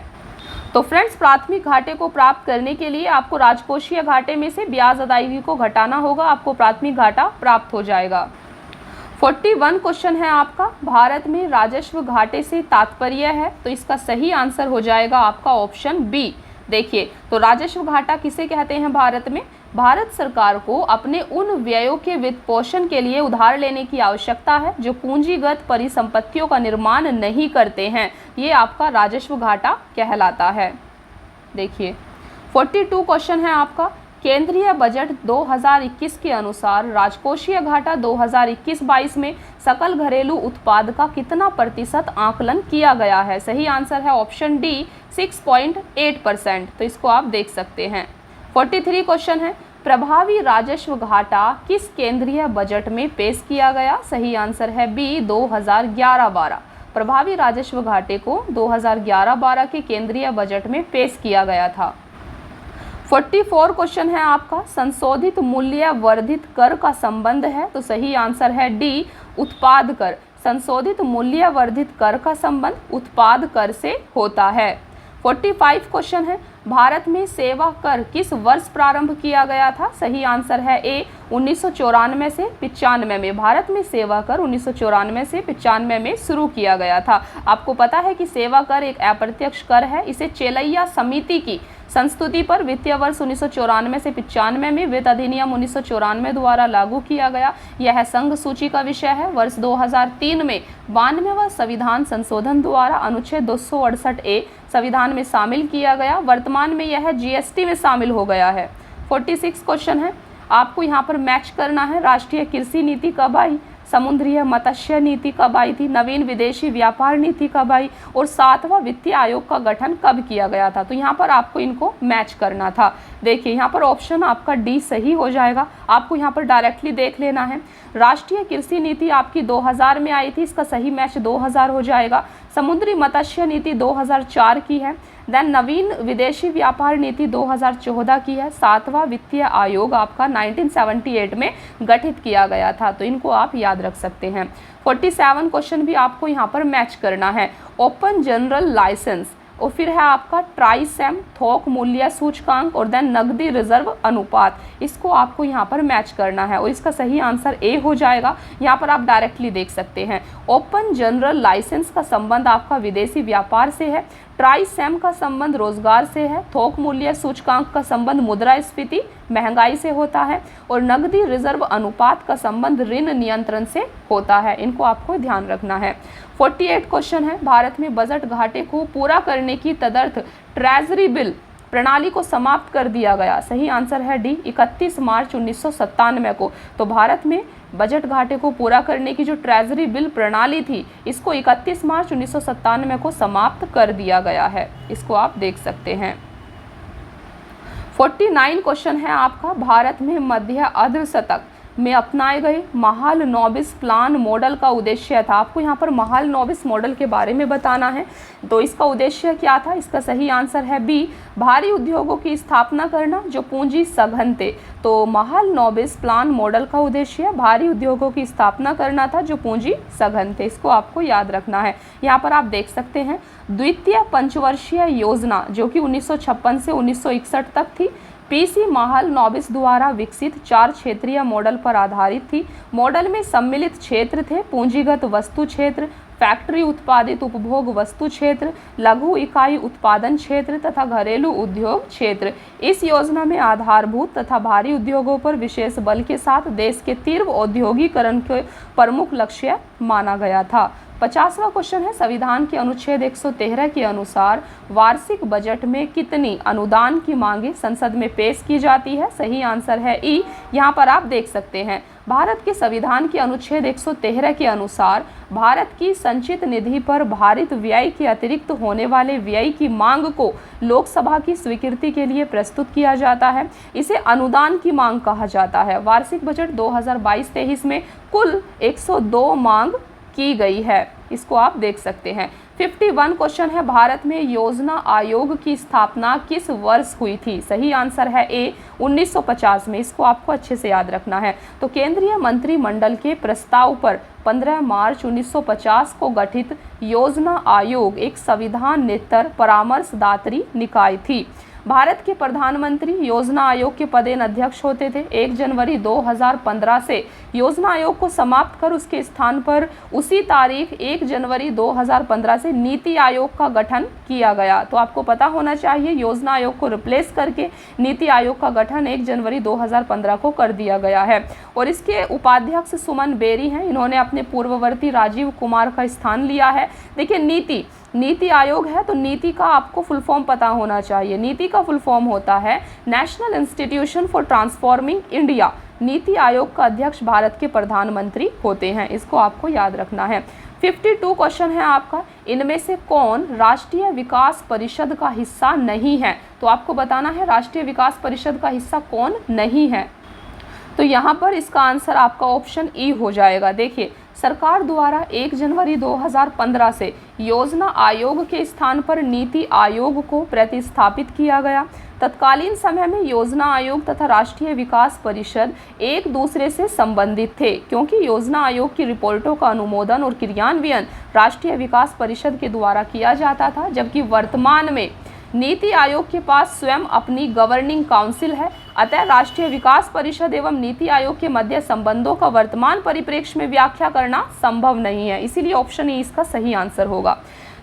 तो फ्रेंड्स, प्राथमिक घाटे को प्राप्त करने के लिए आपको राजकोषीय घाटे में से ब्याज अदायगी को घटाना होगा, आपको प्राथमिक घाटा प्राप्त हो जाएगा। 41 क्वेश्चन है आपका, भारत में राजस्व घाटे से तात्पर्य है, तो इसका सही आंसर हो जाएगा आपका ऑप्शन बी। देखिए, तो राजस्व घाटा किसे कहते हैं भारत में? भारत सरकार को अपने उन व्ययों के वित्त पोषण के लिए उधार लेने की आवश्यकता है जो पूंजीगत परिसंपत्तियों का निर्माण नहीं करते हैं, ये आपका राजस्व घाटा कहलाता है। देखिए, 42 क्वेश्चन है आपका, केंद्रीय बजट 2021 के अनुसार राजकोषीय घाटा 2021-22 में सकल घरेलू उत्पाद का कितना प्रतिशत आकलन किया गया है? सही आंसर है ऑप्शन डी 6.8%, तो इसको आप देख सकते हैं। 43 क्वेश्चन है, प्रभावी राजस्व घाटा किस केंद्रीय बजट में पेश किया गया? सही आंसर है बी 2011-12। प्रभावी राजस्व घाटे को 2011-12 के केंद्रीय बजट में पेश किया गया था। 44 क्वेश्चन है आपका, संशोधित मूल्य वर्धित कर का संबंध है, तो सही आंसर है डी उत्पाद कर। संशोधित मूल्य वर्धित कर का संबंध उत्पाद कर से होता है। 45 क्वेश्चन है, भारत में सेवा कर किस वर्ष प्रारंभ किया गया था? सही आंसर है ए 1994 से 95 में। भारत में सेवा कर 1994 से 95 में शुरू किया गया था। आपको पता है कि सेवा कर एक अप्रत्यक्ष कर है, इसे चेलैया समिति की संस्तुति पर वित्तीय वर्ष 1994 से 95 में वित्त अधिनियम 1994 द्वारा लागू किया गया। यह संघ सूची का विषय है। वर्ष 2003 में 92वां संविधान संशोधन द्वारा अनुच्छेद 268A संविधान में शामिल किया गया। वर्तमान में यह जीएसटी में शामिल हो गया है। 46 क्वेश्चन है, आपको यहाँ पर मैच करना है। राष्ट्रीय कृषि नीति कब आई? समुद्रीय मत्स्य नीति कब आई थी? नवीन विदेशी व्यापार नीति कब आई? और 7वां वित्तीय आयोग का गठन कब किया गया था? तो यहाँ पर आपको इनको मैच करना था। देखिए, यहाँ पर ऑप्शन आपका डी सही हो जाएगा। आपको यहाँ पर डायरेक्टली देख लेना है। राष्ट्रीय कृषि नीति आपकी 2000 में आई थी, इसका सही मैच 2000 हो जाएगा। समुद्री मत्स्य नीति 2004 की है। देन नवीन विदेशी व्यापार नीति 2014 की है। 7वां वित्तीय आयोग आपका 1978 में गठित किया गया था, तो इनको आप याद रख सकते हैं। 47 क्वेश्चन भी आपको यहाँ पर मैच करना है। ओपन जनरल लाइसेंस और फिर है आपका ट्राइसैम थोक मूल्य सूचकांक और देन नकदी रिजर्व अनुपात, इसको आपको यहाँ पर मैच करना है और इसका सही आंसर ए हो जाएगा। यहाँ पर आप डायरेक्टली देख सकते हैं। ओपन जनरल लाइसेंस का संबंध आपका विदेशी व्यापार से है, ट्राइसैम का संबंध रोजगार से है, थोक मूल्य सूचकांक का संबंध मुद्रास्फीति महंगाई से होता है और नकदी रिजर्व अनुपात का संबंध ऋण नियंत्रण से होता है। इनको आपको ध्यान रखना है। 48 क्वेश्चन है, भारत में बजट घाटे को पूरा करने की तदर्थ ट्रेजरी बिल प्रणाली को समाप्त कर दिया गया। सही आंसर है डी 31 मार्च 1997 को। तो भारत में बजट घाटे को पूरा करने की जो ट्रेजरी बिल प्रणाली थी, इसको 31 मार्च 1997 को समाप्त कर दिया गया है। इसको आप देख सकते हैं। 49 क्वेश्चन है आपका, भारत में मध्य अर्धशतक में अपनाए गए महालनोबिस प्लान मॉडल का उद्देश्य था। आपको यहाँ पर महालनोबिस मॉडल के बारे में बताना है, तो इसका उद्देश्य क्या था? इसका सही आंसर है बी भारी उद्योगों की स्थापना करना जो पूंजी सघन थे। तो महालनोबिस प्लान मॉडल का उद्देश्य भारी उद्योगों की स्थापना करना था जो पूंजी सघन थे। इसको आपको याद रखना है। यहाँ पर आप देख सकते हैं द्वितीय पंचवर्षीय योजना जो कि 1956 से 1961 तक थी, पीसी महालनोबिस द्वारा विकसित 4 क्षेत्रीय मॉडल पर आधारित थी। मॉडल में सम्मिलित क्षेत्र थे पूंजीगत वस्तु क्षेत्र, फैक्ट्री उत्पादित उपभोग वस्तु क्षेत्र, लघु इकाई उत्पादन क्षेत्र तथा घरेलू उद्योग क्षेत्र। इस योजना में आधारभूत तथा भारी उद्योगों पर विशेष बल के साथ देश के तीव्र औद्योगिकरण के प्रमुख लक्ष्य माना गया था। 50वां क्वेश्चन है, संविधान के अनुच्छेद 113 के अनुसार वार्षिक बजट में कितनी अनुदान की मांगे संसद में पेश की जाती है? सही आंसर है ई। यहाँ पर आप देख सकते हैं भारत के संविधान के अनुच्छेद 113 के अनुसार भारत की संचित निधि पर भारित व्यय के अतिरिक्त होने वाले व्यय की मांग को लोकसभा की स्वीकृति के लिए प्रस्तुत किया जाता है। इसे अनुदान की मांग कहा जाता है। वार्षिक बजट 2022-23 में कुल 102 मांग की गई है। इसको आप देख सकते हैं। 51 क्वेश्चन है, भारत में योजना आयोग की स्थापना किस वर्ष हुई थी? सही आंसर है ए 1950 में। इसको आपको अच्छे से याद रखना है। तो केंद्रीय मंत्रिमंडल के प्रस्ताव पर 15 मार्च 1950 को गठित योजना आयोग एक संविधानेतर परामर्शदात्री निकाय थी। भारत के प्रधानमंत्री योजना आयोग के पदेन अध्यक्ष होते थे। 1 जनवरी 2015 से योजना आयोग को समाप्त कर उसके स्थान पर उसी तारीख 1 जनवरी 2015 से नीति आयोग का गठन किया गया। तो आपको पता होना चाहिए योजना आयोग को रिप्लेस करके नीति आयोग का गठन 1 जनवरी 2015 को कर दिया गया है। और इसके उपाध्यक्ष सुमन बेरी हैं। इन्होंने अपने पूर्ववर्ती राजीव कुमार का स्थान लिया है। देखिए नीति आयोग है तो नीति का आपको फुल फॉर्म पता होना चाहिए। नीति का फुल फॉर्म होता है national institution for transforming India. NITI Aayog का अध्यक्ष भारत के प्रधानमंत्री होते हैं। इसको आपको याद रखना है। 52 क्वेश्चन है आपका, इनमें से कौन राष्ट्रीय विकास परिषद का हिस्सा नहीं है? तो आपको बताना है राष्ट्रीय विकास परिषद का हिस्सा कौन नहीं है। तो यहाँ पर इसका आंसर आपका ऑप्शन ई हो जाएगा। देखिए, सरकार द्वारा 1 जनवरी 2015 से योजना आयोग के स्थान पर नीति आयोग को प्रतिस्थापित किया गया। तत्कालीन समय में योजना आयोग तथा राष्ट्रीय विकास परिषद एक दूसरे से संबंधित थे, क्योंकि योजना आयोग की रिपोर्टों का अनुमोदन और क्रियान्वयन राष्ट्रीय विकास परिषद के द्वारा किया जाता था, जबकि वर्तमान में नीति आयोग के पास स्वयं अपनी गवर्निंग काउंसिल है। अतः राष्ट्रीय विकास परिषद एवं नीति आयोग के मध्य संबंधों का वर्तमान परिप्रेक्ष्य में व्याख्या करना संभव नहीं है। इसीलिए ऑप्शन ई इसका सही आंसर होगा।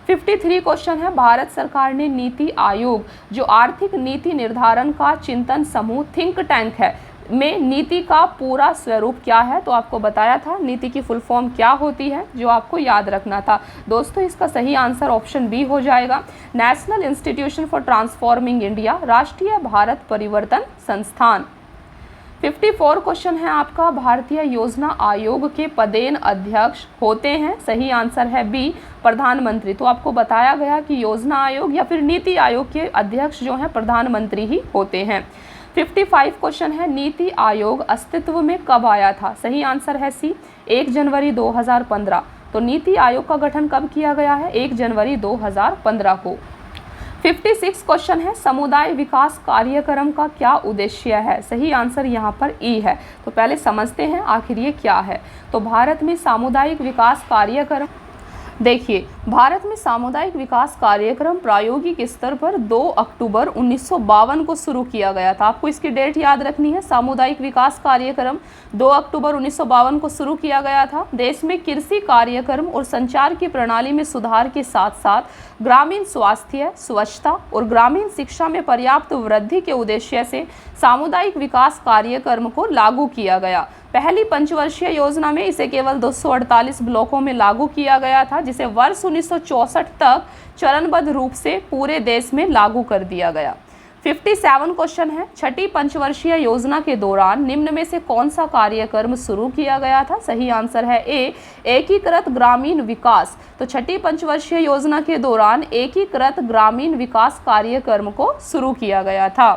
53 क्वेश्चन है, भारत सरकार ने नीति आयोग जो आर्थिक नीति निर्धारण का चिंतन समूह थिंक टैंक है में नीति का पूरा स्वरूप क्या है? तो आपको बताया था नीति की फुल फॉर्म क्या होती है, जो आपको याद रखना था। दोस्तों इसका सही आंसर ऑप्शन बी हो जाएगा, national institution for transforming India, राष्ट्रीय भारत परिवर्तन संस्थान। 54 क्वेश्चन है आपका, भारतीय योजना आयोग के पदेन अध्यक्ष होते हैं? सही आंसर है बी प्रधानमंत्री। तो आपको बताया गया कि योजना आयोग या फिर नीति आयोग के अध्यक्ष जो हैं प्रधानमंत्री ही होते हैं। 55 क्वेश्चन है, नीति आयोग अस्तित्व में कब आया था? सही आंसर है सी 1 जनवरी 2015। तो नीति आयोग का गठन कब किया गया है? 1 जनवरी 2015 को। 56 क्वेश्चन है, समुदाय विकास कार्यक्रम का क्या उद्देश्य है? सही आंसर यहाँ पर ई है। तो पहले समझते हैं आखिर ये क्या है। तो भारत में सामुदायिक विकास कार्यक्रम, देखिए भारत में सामुदायिक विकास कार्यक्रम प्रायोगिक स्तर पर 2 अक्टूबर 1952 को शुरू किया गया था। आपको इसकी डेट याद रखनी है। सामुदायिक विकास कार्यक्रम 2 अक्टूबर 1952 को शुरू किया गया था। देश में कृषि कार्यक्रम और संचार की प्रणाली में सुधार के साथ साथ ग्रामीण स्वास्थ्य, स्वच्छता और ग्रामीण शिक्षा में पर्याप्त वृद्धि के उद्देश्य से सामुदायिक विकास कार्यक्रम को लागू किया गया। पहली पंचवर्षीय योजना में इसे केवल 248 ब्लॉकों में लागू किया गया था, जिसे वर्ष 1964 तक चरणबद्ध रूप से पूरे देश में लागू कर दिया गया। 57 क्वेश्चन है, छठी पंचवर्षीय योजना के दौरान निम्न में से कौन सा कार्यक्रम शुरू किया गया था? सही आंसर है ए एकीकृत ग्रामीण विकास। तो छठी पंचवर्षीय योजना के दौरान एकीकृत ग्रामीण विकास कार्यक्रम को शुरू किया गया था।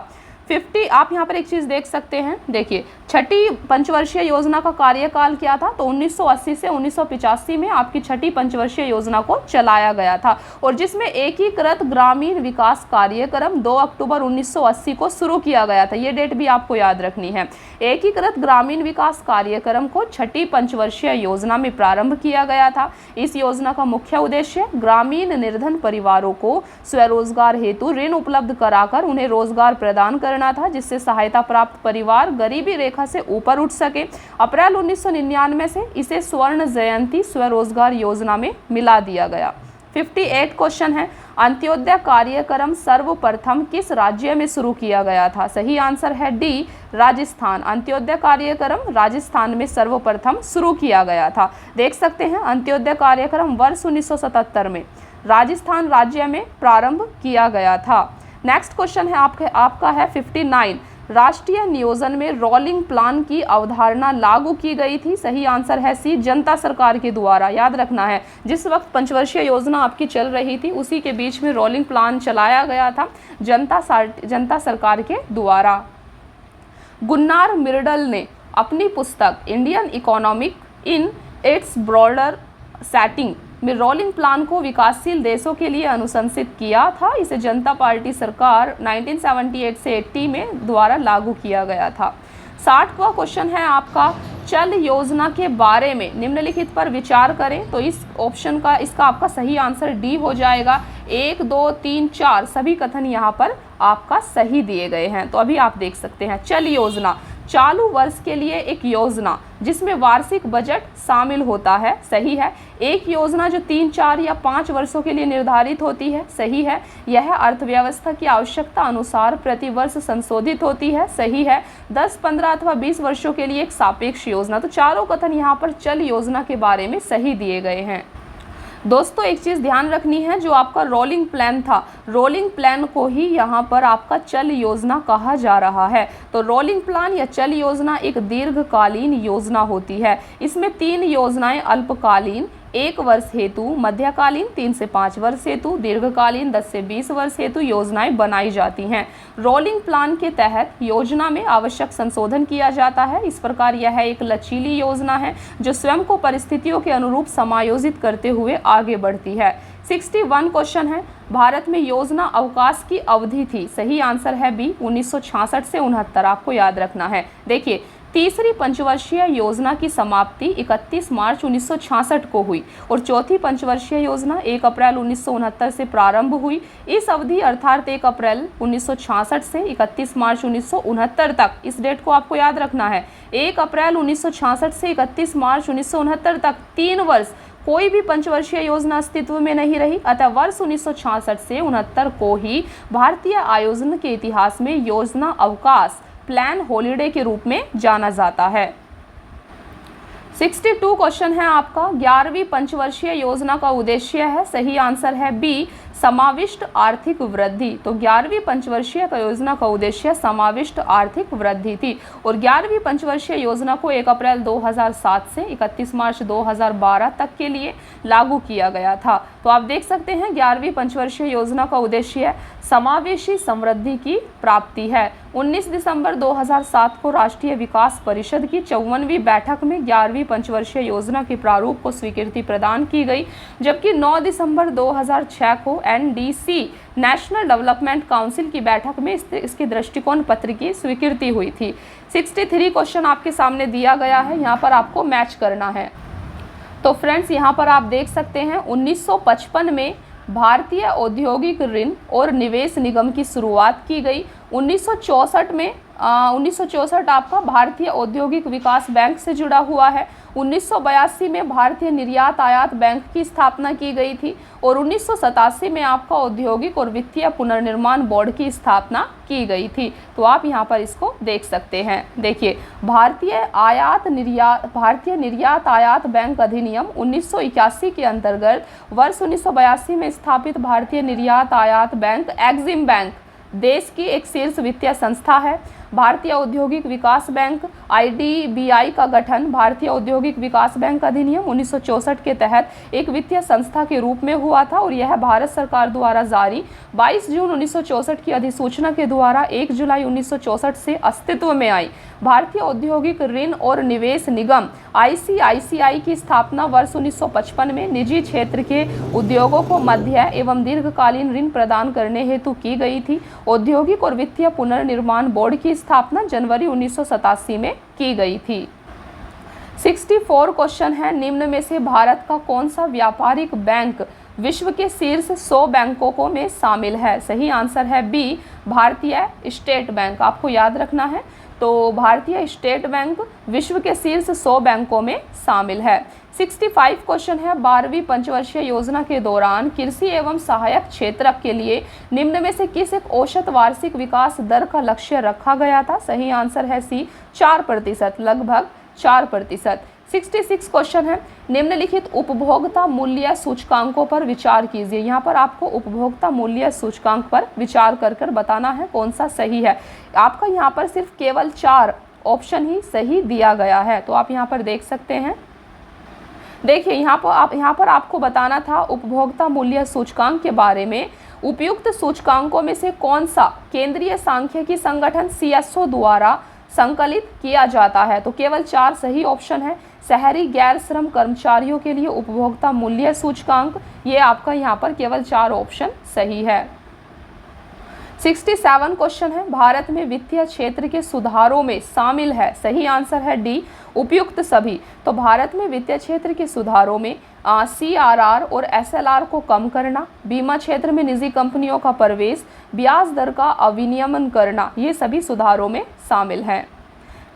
50 आप यहाँ पर एक चीज़ देख सकते हैं। देखिए छठी पंचवर्षीय योजना का कार्यकाल क्या था? तो 1980 से 1985 में आपकी छठी पंचवर्षीय योजना को चलाया गया था, और जिसमें एकीकृत ग्रामीण विकास कार्यक्रम 2 अक्टूबर 1980 को शुरू किया गया था। ये डेट भी आपको याद रखनी है। एकीकृत ग्रामीण विकास कार्यक्रम को छठी पंचवर्षीय योजना में प्रारंभ किया गया था। इस योजना का मुख्य उद्देश्य ग्रामीण निर्धन परिवारों को स्वरोजगार हेतु ऋण उपलब्ध कराकर उन्हें रोजगार प्रदान करना था, जिससे सहायता प्राप्त परिवार गरीबी रेखा से ऊपर उठ सके। अप्रैल 1999 से इसे स्वर्ण जयंती स्वरोजगार योजना में मिला दिया गया। 58 क्वेश्चन है, अंत्योदय कार्यक्रम सर्वप्रथम किस राज्य में शुरू किया गया था? सही आंसर है डी राजस्थान। अंत्योदय कार्यक्रम राजस्थान में सर्वप्रथम शुरू किया गया था। देख सकते हैं अंत्योदय कार्यक्रम वर्ष 1977 में राजस्थान राज्य में प्रारंभ किया गया था। नेक्स्ट क्वेश्चन है आपका है 59, राष्ट्रीय नियोजन में रोलिंग प्लान की अवधारणा लागू की गई थी? सही आंसर है सी जनता सरकार के द्वारा। याद रखना है जिस वक्त पंचवर्षीय योजना आपकी चल रही थी उसी के बीच में रोलिंग प्लान चलाया गया था जनता सरकार के द्वारा। गुन्नार मिर्डल ने अपनी पुस्तक Indian economic in its broader setting में रोलिंग प्लान को विकासशील देशों के लिए अनुशंसित किया था। इसे जनता पार्टी सरकार 1978 से 80 में द्वारा लागू किया गया था। 60वां क्वेश्चन है आपका, चल योजना के बारे में निम्नलिखित पर विचार करें। तो इस ऑप्शन का इसका आपका सही आंसर डी हो जाएगा। 1, 2, 3, 4 सभी कथन यहाँ पर आपका सही दिए गए हैं। तो अभी आप देख सकते हैं, चल योजना चालू वर्ष के लिए एक योजना जिसमें वार्षिक बजट शामिल होता है, सही है। एक योजना जो 3, 4 या 5 वर्षों के लिए निर्धारित होती है, सही है। यह अर्थव्यवस्था की आवश्यकता अनुसार प्रति वर्ष संशोधित होती है, सही है। 10, 15 अथवा 20 वर्षों के लिए एक सापेक्ष योजना। तो चारों कथन यहाँ पर चल योजना के बारे में सही दिए गए हैं। दोस्तों एक चीज़ ध्यान रखनी है, जो आपका रोलिंग प्लान था, रोलिंग प्लान को ही यहाँ पर आपका चल योजना कहा जा रहा है। तो रोलिंग प्लान या चल योजना एक दीर्घकालीन योजना होती है। इसमें 3 योजनाएं अल्पकालीन 1 वर्ष हेतु, मध्यकालीन 3 से 5 वर्ष हेतु, दीर्घकालीन 10 से 20 वर्ष हेतु योजनाएं बनाई जाती हैं। रोलिंग प्लान के तहत योजना में आवश्यक संशोधन किया जाता है। इस प्रकार यह एक लचीली योजना है जो स्वयं को परिस्थितियों के अनुरूप समायोजित करते हुए आगे बढ़ती है। 61 क्वेश्चन है, भारत में योजना अवकाश की अवधि थी, सही आंसर है बी, 1966 से 69। आपको याद रखना है। देखिए, तीसरी पंचवर्षीय योजना की समाप्ति 31 मार्च 1966 को हुई और चौथी पंचवर्षीय योजना 1 अप्रैल 1969 से प्रारंभ हुई। इस अवधि अर्थात 1 अप्रैल 1966 से 31 मार्च 1969 तक, इस डेट को आपको याद रखना है। 1 अप्रैल 1966 से 31 मार्च 1969 तक 3 वर्ष कोई भी पंचवर्षीय योजना अस्तित्व में नहीं रही। अतः वर्ष 1966 से 69 को ही भारतीय आयोजन के इतिहास में योजना अवकाश प्लान हॉलिडे के रूप में जाना जाता है। 62 क्वेश्चन है आपका, 11वीं पंचवर्षीय योजना का उद्देश्य है, सही आंसर है बी, समाविष्ट आर्थिक वृद्धि। तो 11वीं पंचवर्षीय योजना का उद्देश्य समाविष्ट आर्थिक वृद्धि थी और 11वीं पंचवर्षीय योजना को 1 अप्रैल 2007 से 31 मार्च 2012 तक के लिए लागू किया गया था। तो आप देख सकते हैं 11वीं पंचवर्षीय योजना का उद्देश्य समावेशी समृद्धि की प्राप्ति है। 19 दिसंबर 2007 को राष्ट्रीय विकास परिषद की 54वीं बैठक में 11वीं पंचवर्षीय योजना के प्रारूप को स्वीकृति प्रदान की गई, जबकि 9 दिसंबर 2006 को एनडीसी नेशनल डेवलपमेंट काउंसिल की बैठक में इसके दृष्टिकोण पत्र की स्वीकृति हुई थी। 63 क्वेश्चन आपके सामने दिया गया है, यहाँ पर आपको मैच करना है। तो फ्रेंड्स यहाँ पर आप देख सकते हैं 1955 में भारतीय औद्योगिक ऋण और निवेश निगम की शुरुआत की गई। 1964 आपका भारतीय औद्योगिक विकास बैंक से जुड़ा हुआ है। 1982 में भारतीय निर्यात आयात बैंक की स्थापना की गई थी और 1987 में आपका औद्योगिक और वित्तीय पुनर्निर्माण बोर्ड की स्थापना की गई थी। तो आप यहाँ पर इसको देख सकते हैं। देखिए, भारतीय निर्यात आयात बैंक अधिनियम 1981 के अंतर्गत वर्ष 1982 में स्थापित भारतीय निर्यात आयात बैंक एक्जिम बैंक देश की एक शीर्ष वित्तीय संस्था है। भारतीय औद्योगिक विकास बैंक IDBI का गठन भारतीय औद्योगिक विकास बैंक अधिनियम 1964 के तहत एक वित्तीय संस्था के रूप में हुआ था और यह भारत सरकार द्वारा जारी 22 जून 1964 की अधिसूचना के द्वारा 1 जुलाई 1964 से अस्तित्व में आई। भारतीय औद्योगिक ऋण और निवेश निगम ICICI की स्थापना वर्ष 1955 में निजी क्षेत्र के उद्योगों को मध्य एवं दीर्घकालीन ऋण प्रदान करने हेतु की गई थी। औद्योगिक और वित्तीय पुनर्निर्माण बोर्ड की स्थापना जनवरी 1987 में की गई थी। 64 क्वेश्चन है, निम्न में से भारत का कौन सा व्यापारिक बैंक विश्व के शीर्ष 100 बैंकों में शामिल है? सही आंसर है बी, भारतीय स्टेट बैंक। आपको याद रखना है। तो भारतीय स्टेट बैंक विश्व के शीर्ष 100 बैंकों में शामिल है। 65 क्वेश्चन है, 12वीं पंचवर्षीय योजना के दौरान कृषि एवं सहायक क्षेत्र के लिए निम्न में से किस एक औसत वार्षिक विकास दर का लक्ष्य रखा गया था? सही आंसर है सी, 4%, लगभग 4%। 66 क्वेश्चन है, निम्नलिखित उपभोक्ता मूल्य सूचकांकों पर विचार कीजिए। यहाँ पर आपको उपभोक्ता मूल्य सूचकांक पर विचार कर बताना है कौन सा सही है। आपका यहाँ पर सिर्फ केवल 4 ऑप्शन ही सही दिया गया है। तो आप यहाँ पर देख सकते हैं। देखिए, यहाँ पर आपको बताना था उपभोक्ता मूल्य सूचकांक के बारे में। उपयुक्त सूचकांकों में से कौन सा केंद्रीय सांख्यिकी संगठन CSO द्वारा संकलित किया जाता है? तो केवल 4 सही ऑप्शन है। शहरी गैर श्रम कर्मचारियों के लिए उपभोक्ता मूल्य सूचकांक, ये आपका यहाँ पर केवल 4 ऑप्शन सही है। 67 क्वेश्चन है, भारत में वित्तीय क्षेत्र के सुधारों में शामिल है? सही आंसर है डी, उपयुक्त सभी। तो भारत में वित्तीय क्षेत्र के सुधारों में CRR और SLR को कम करना, बीमा क्षेत्र में निजी कंपनियों का प्रवेश, ब्याज दर का अविनियमन करना, ये सभी सुधारों में शामिल हैं।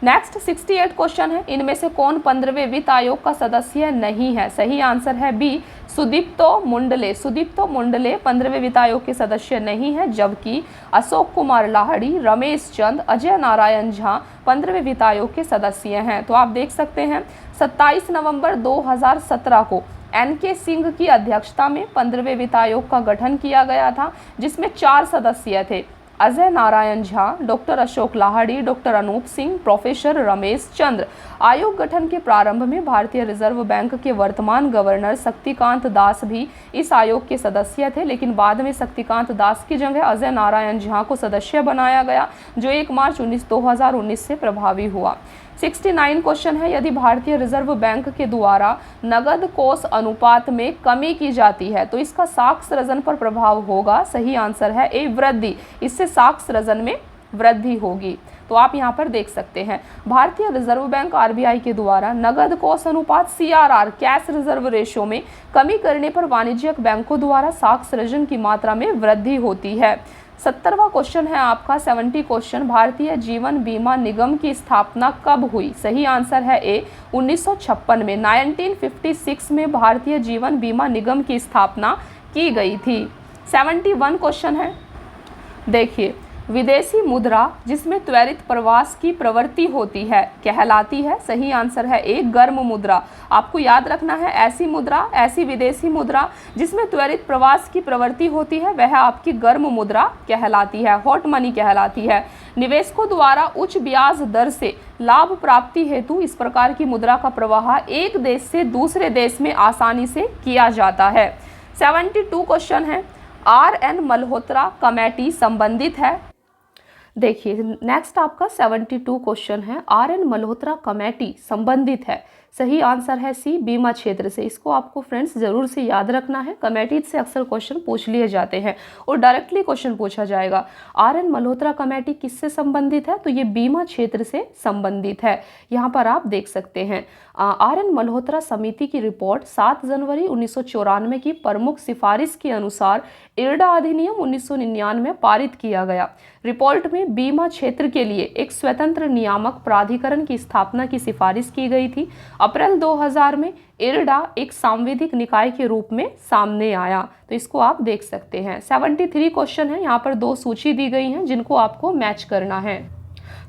नेक्स्ट 68 क्वेश्चन है, इनमें से कौन 15वें वित्त आयोग का सदस्य नहीं है? सही आंसर है बी, सुदीप्तो मुंडले। सुदीप्तो मुंडले 15वें वित्त आयोग के सदस्य नहीं है, जबकि अशोक कुमार लाहिड़ी, रमेश चंद, अजय नारायण झा 15वें वित्त आयोग के सदस्य हैं। तो आप देख सकते हैं 27 नवंबर 2017 को NK सिंह की अध्यक्षता में 15वें वित्त आयोग का गठन किया गया था, जिसमें 4 सदस्य थे, Ajay Narayan Jha, doctor Ashok Lahiri, doctor Anoop Singh, professor Ramesh Chandra. आयोग गठन के प्रारंभ में भारतीय रिजर्व बैंक के वर्तमान गवर्नर शक्तिकांत दास भी इस आयोग के सदस्य थे, लेकिन बाद में शक्तिकांत दास की जगह अजय नारायण झा को सदस्य बनाया गया, जो 1 मार्च 2019 से प्रभावी हुआ। 69 क्वेश्चन है, यदि भारतीय रिजर्व बैंक के द्वारा नगद कोष अनुपात में कमी की जाती है तो इसका साख सृजन पर प्रभाव होगा? सही आंसर है ए, वृद्धि। इससे साख सृजन में वृद्धि होगी। तो आप यहाँ पर देख सकते हैं भारतीय रिजर्व बैंक RBI के द्वारा नगद कोष अनुपात CRR, कैश रिजर्व रेशो में कमी करने पर वाणिज्यिक बैंकों द्वारा साख सृजन की मात्रा में वृद्धि होती है। 70वां क्वेश्चन है आपका 70 क्वेश्चन, भारतीय जीवन बीमा निगम की स्थापना कब हुई? सही आंसर है ए, 1956 में। 1956 में भारतीय जीवन बीमा निगम की स्थापना की गई थी। 71 क्वेश्चन है, देखिए, विदेशी मुद्रा जिसमें त्वरित प्रवास की प्रवृत्ति होती है कहलाती है? सही आंसर है ए, गर्म मुद्रा। आपको याद रखना है, ऐसी मुद्रा, ऐसी विदेशी मुद्रा जिसमें त्वरित प्रवास की प्रवृत्ति होती है वह आपकी गर्म मुद्रा कहलाती है, हॉट मनी कहलाती है। निवेशकों द्वारा उच्च ब्याज दर से लाभ प्राप्ति हेतु इस प्रकार की मुद्रा का प्रवाह एक देश से दूसरे देश में आसानी से किया जाता है। 72 क्वेश्चन है, RN मल्होत्रा कमेटी संबंधित है? देखिए, नेक्स्ट आपका 72 क्वेश्चन है, RN मल्होत्रा कमेटी संबंधित है? सही आंसर है सी, बीमा क्षेत्र से। इसको आपको फ्रेंड्स जरूर से याद रखना है, कमेटी से अक्सर क्वेश्चन पूछ लिए जाते हैं और डायरेक्टली क्वेश्चन पूछा जाएगा। RN मल्होत्रा कमेटी किससे संबंधित है? तो ये बीमा क्षेत्र से संबंधित है। यहाँ पर आप देख सकते हैं RN मल्होत्रा समिति की रिपोर्ट 7 जनवरी 1994 की प्रमुख सिफारिश के अनुसार IRDA अधिनियम 1999 पारित किया गया। रिपोर्ट में बीमा क्षेत्र के लिए एक स्वतंत्र नियामक प्राधिकरण की स्थापना की सिफारिश की गई थी। अप्रैल 2000 में IRDA एक सांविधिक निकाय के रूप में सामने आया। तो इसको आप देख सकते हैं। 73 क्वेश्चन है, यहाँ पर 2 सूची दी गई हैं जिनको आपको मैच करना है।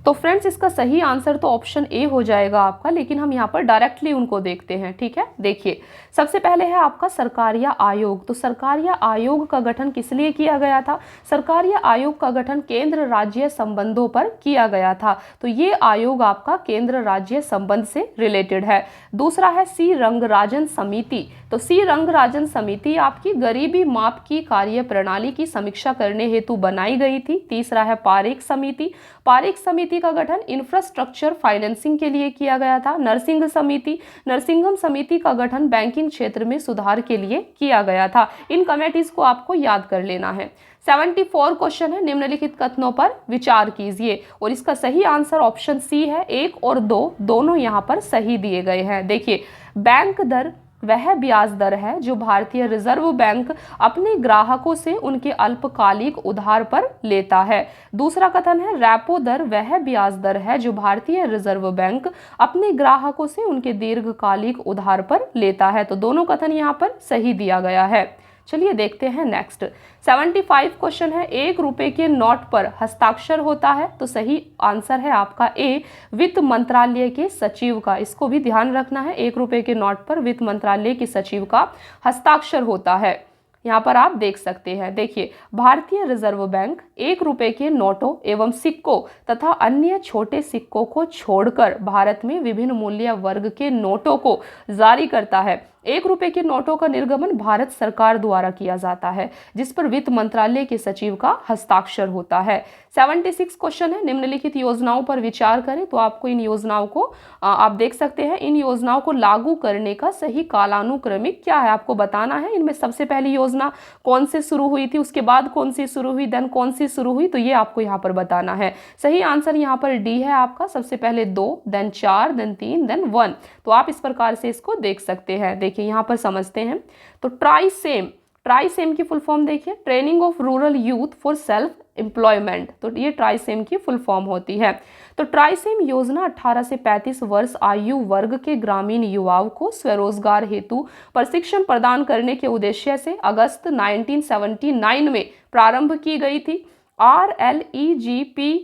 तो फ्रेंड्स, इसका सही आंसर तो ऑप्शन ए हो जाएगा आपका, लेकिन हम यहाँ पर डायरेक्टली उनको देखते हैं। ठीक है, देखिए, सबसे पहले है आपका सरकारिया आयोग। तो सरकारिया आयोग का गठन किस लिए किया गया था? सरकारिया आयोग का गठन केंद्र राज्य संबंधों पर किया गया था। तो ये आयोग आपका केंद्र राज्य संबंध से रिलेटेड है। दूसरा है सी रंगराजन समिति। तो सी रंगराजन समिति आपकी गरीबी माप की कार्य प्रणाली की समीक्षा करने हेतु बनाई गई थी। तीसरा है पारेख समिति। पारेख समिति का गठन इंफ्रास्ट्रक्चर फाइनेंसिंग के लिए किया गया था। नरसिंह समिति, नरसिंघम समिति का गठन बैंकिंग क्षेत्र में सुधार के लिए किया गया था। इन कमेटीज को आपको याद कर लेना है। 74 क्वेश्चन है, निम्नलिखित कथनों पर विचार कीजिए, और इसका सही आंसर ऑप्शन सी है। 1 और 2 दोनों यहाँ पर सही दिए गए हैं। देखिए, बैंक दर वह ब्याज दर है जो भारतीय रिजर्व बैंक अपने ग्राहकों से उनके अल्पकालिक उधार पर लेता है। दूसरा कथन है, रेपो दर वह ब्याज दर है जो भारतीय रिजर्व बैंक अपने ग्राहकों से उनके दीर्घकालिक उधार पर लेता है। तो दोनों कथन यहाँ पर सही दिया गया है। चलिए देखते हैं नेक्स्ट। 75 क्वेश्चन है, 1 रुपए के नोट पर हस्ताक्षर होता है? तो सही आंसर है आपका ए, वित्त मंत्रालय के सचिव का। इसको भी ध्यान रखना है, 1 रुपए के नोट पर वित्त मंत्रालय के सचिव का हस्ताक्षर होता है। यहाँ पर आप देख सकते हैं। देखिए, भारतीय रिजर्व बैंक 1 रुपए के नोटों एवं सिक्कों तथा अन्य छोटे सिक्कों को छोड़कर भारत में विभिन्न मूल्य वर्ग के नोटों को जारी करता है। 1 रुपए के नोटों का निर्गमन भारत सरकार द्वारा किया जाता है, जिस पर वित्त मंत्रालय के सचिव का हस्ताक्षर होता है। 76 क्वेश्चन है, निम्नलिखित योजनाओं पर विचार करें। तो आपको इन योजनाओं को आप देख सकते हैं, इन योजनाओं को लागू करने का सही कालानुक्रमिक क्या है आपको बताना है। इनमें सबसे पहली योजना कौन से शुरू हुई थी, उसके बाद कौन सी शुरू हुई, देन कौन सी शुरू हुई, तो ये आपको यहाँ पर बताना है। सही आंसर यहाँ पर डी है आपका। सबसे पहले 2, देन 4, देन 3, देन 1। तो आप इस प्रकार से इसको देख सकते हैं। देखिए यहाँ पर समझते हैं। तो ट्राइसेम की फुल फॉर्म देखिए, training of rural youth for self employment. तो ये ट्राइसेम की फुल फॉर्म होती है। तो ट्राइसेम योजना 18 से 35 वर्ष आयु वर्ग के ग्रामीण युवाओं को स्वरोजगार हेतु प्रशिक्षण प्रदान करने के उद्देश्य से अगस्त 1979 में प्रारंभ की गई थी। RLEGP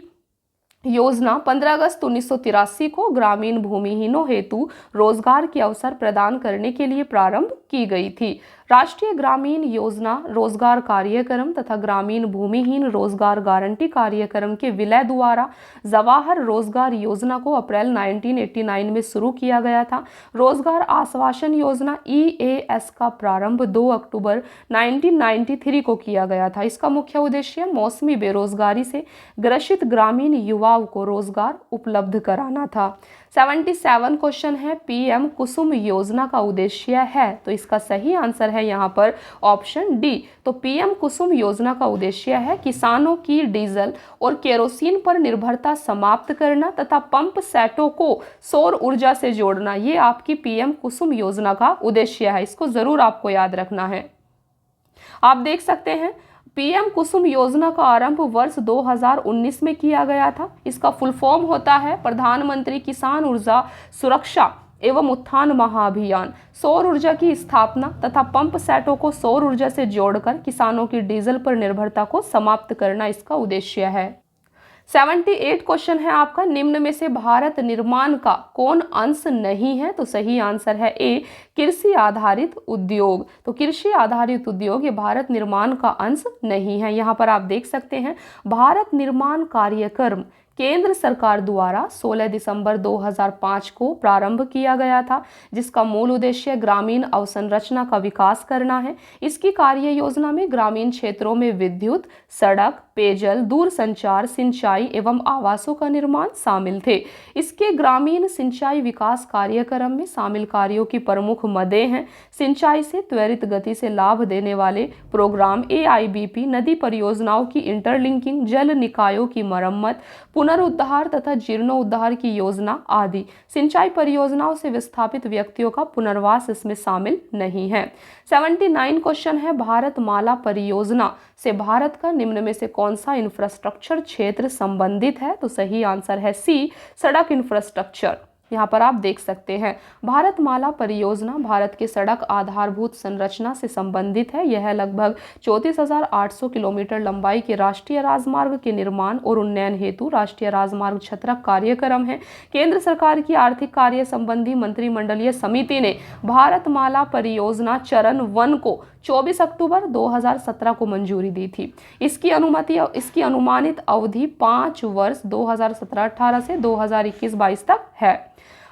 योजना 15 अगस्त 1983 को ग्रामीण भूमिहीनों हेतु रोजगार के अवसर प्रदान करने के लिए प्रारंभ की गई थी। राष्ट्रीय ग्रामीण योजना रोजगार कार्यक्रम तथा ग्रामीण भूमिहीन रोजगार गारंटी कार्यक्रम के विलय द्वारा जवाहर रोजगार योजना को अप्रैल 1989 में शुरू किया गया था। रोजगार आश्वासन योजना EAS का प्रारंभ 2 अक्टूबर 1993 को किया गया था। इसका मुख्य उद्देश्य मौसमी बेरोजगारी से ग्रसित ग्रामीण युवाओं को रोजगार उपलब्ध कराना था। 77 क्वेश्चन है, PM कुसुम योजना का उद्देश्य है। तो इसका सही आंसर है यहाँ पर ऑप्शन डी। तो PM कुसुम योजना का उद्देश्य है किसानों की डीजल और केरोसिन पर निर्भरता समाप्त करना तथा पंप सेटों को सौर ऊर्जा से जोड़ना। ये आपकी PM कुसुम योजना का उद्देश्य है। इसको जरूर आपको याद रखना है। आप देख सकते हैं, PM कुसुम योजना का आरंभ वर्ष 2019 में किया गया था। इसका फुल फॉर्म होता है प्रधानमंत्री किसान ऊर्जा सुरक्षा एवं उत्थान महाअभियान। सौर ऊर्जा की स्थापना तथा पंप सेटों को सौर ऊर्जा से जोड़कर किसानों की डीजल पर निर्भरता को समाप्त करना इसका उद्देश्य है। 78 क्वेश्चन है आपका, निम्न में से भारत निर्माण का कौन अंश नहीं है। तो सही आंसर है ए, कृषि आधारित उद्योग। तो कृषि आधारित उद्योग ये भारत निर्माण का अंश नहीं है। यहाँ पर आप देख सकते हैं, भारत निर्माण कार्यक्रम केंद्र सरकार द्वारा 16 दिसंबर 2005 को प्रारंभ किया गया था, जिसका मूल उद्देश्य ग्रामीण अवसंरचना का विकास करना है। इसकी कार्य योजना में ग्रामीण क्षेत्रों में विद्युत, सड़क, पेयजल, दूरसंचार, सिंचाई एवं आवासों का निर्माण शामिल थे। इसके ग्रामीण सिंचाई विकास कार्यक्रम में शामिल कार्यों की प्रमुख मदें हैं सिंचाई से त्वरित गति से लाभ देने वाले प्रोग्राम AIBP, नदी परियोजनाओं की इंटरलिंकिंग, जल निकायों की मरम्मत, पुनरुद्धार तथा जीर्णोद्धार की योजना आदि। सिंचाई परियोजनाओं से विस्थापित व्यक्तियों का पुनर्वास इसमें शामिल नहीं है। 79 क्वेश्चन है, भारत माला परियोजना से भारत का निम्न में से कौन सा इंफ्रास्ट्रक्चर क्षेत्र संबंधित है। तो सही आंसर है सी, सड़क इंफ्रास्ट्रक्चर। यहाँ पर आप देख सकते हैं, भारतमाला परियोजना भारत के सड़क आधारभूत संरचना से संबंधित है। यह लगभग 34,800 किलोमीटर लंबाई के राष्ट्रीय राजमार्ग के निर्माण और उन्नयन हेतु राष्ट्रीय राजमार्ग छत्रक कार्यक्रम है। केंद्र सरकार की आर्थिक कार्य संबंधी मंत्रिमंडलीय समिति ने भारतमाला परियोजना चरण 1 को 24 अक्टूबर 2017 को मंजूरी दी थी। इसकी अनुमानित अवधि 5 वर्ष 2017-18 से 2021-22 तक है।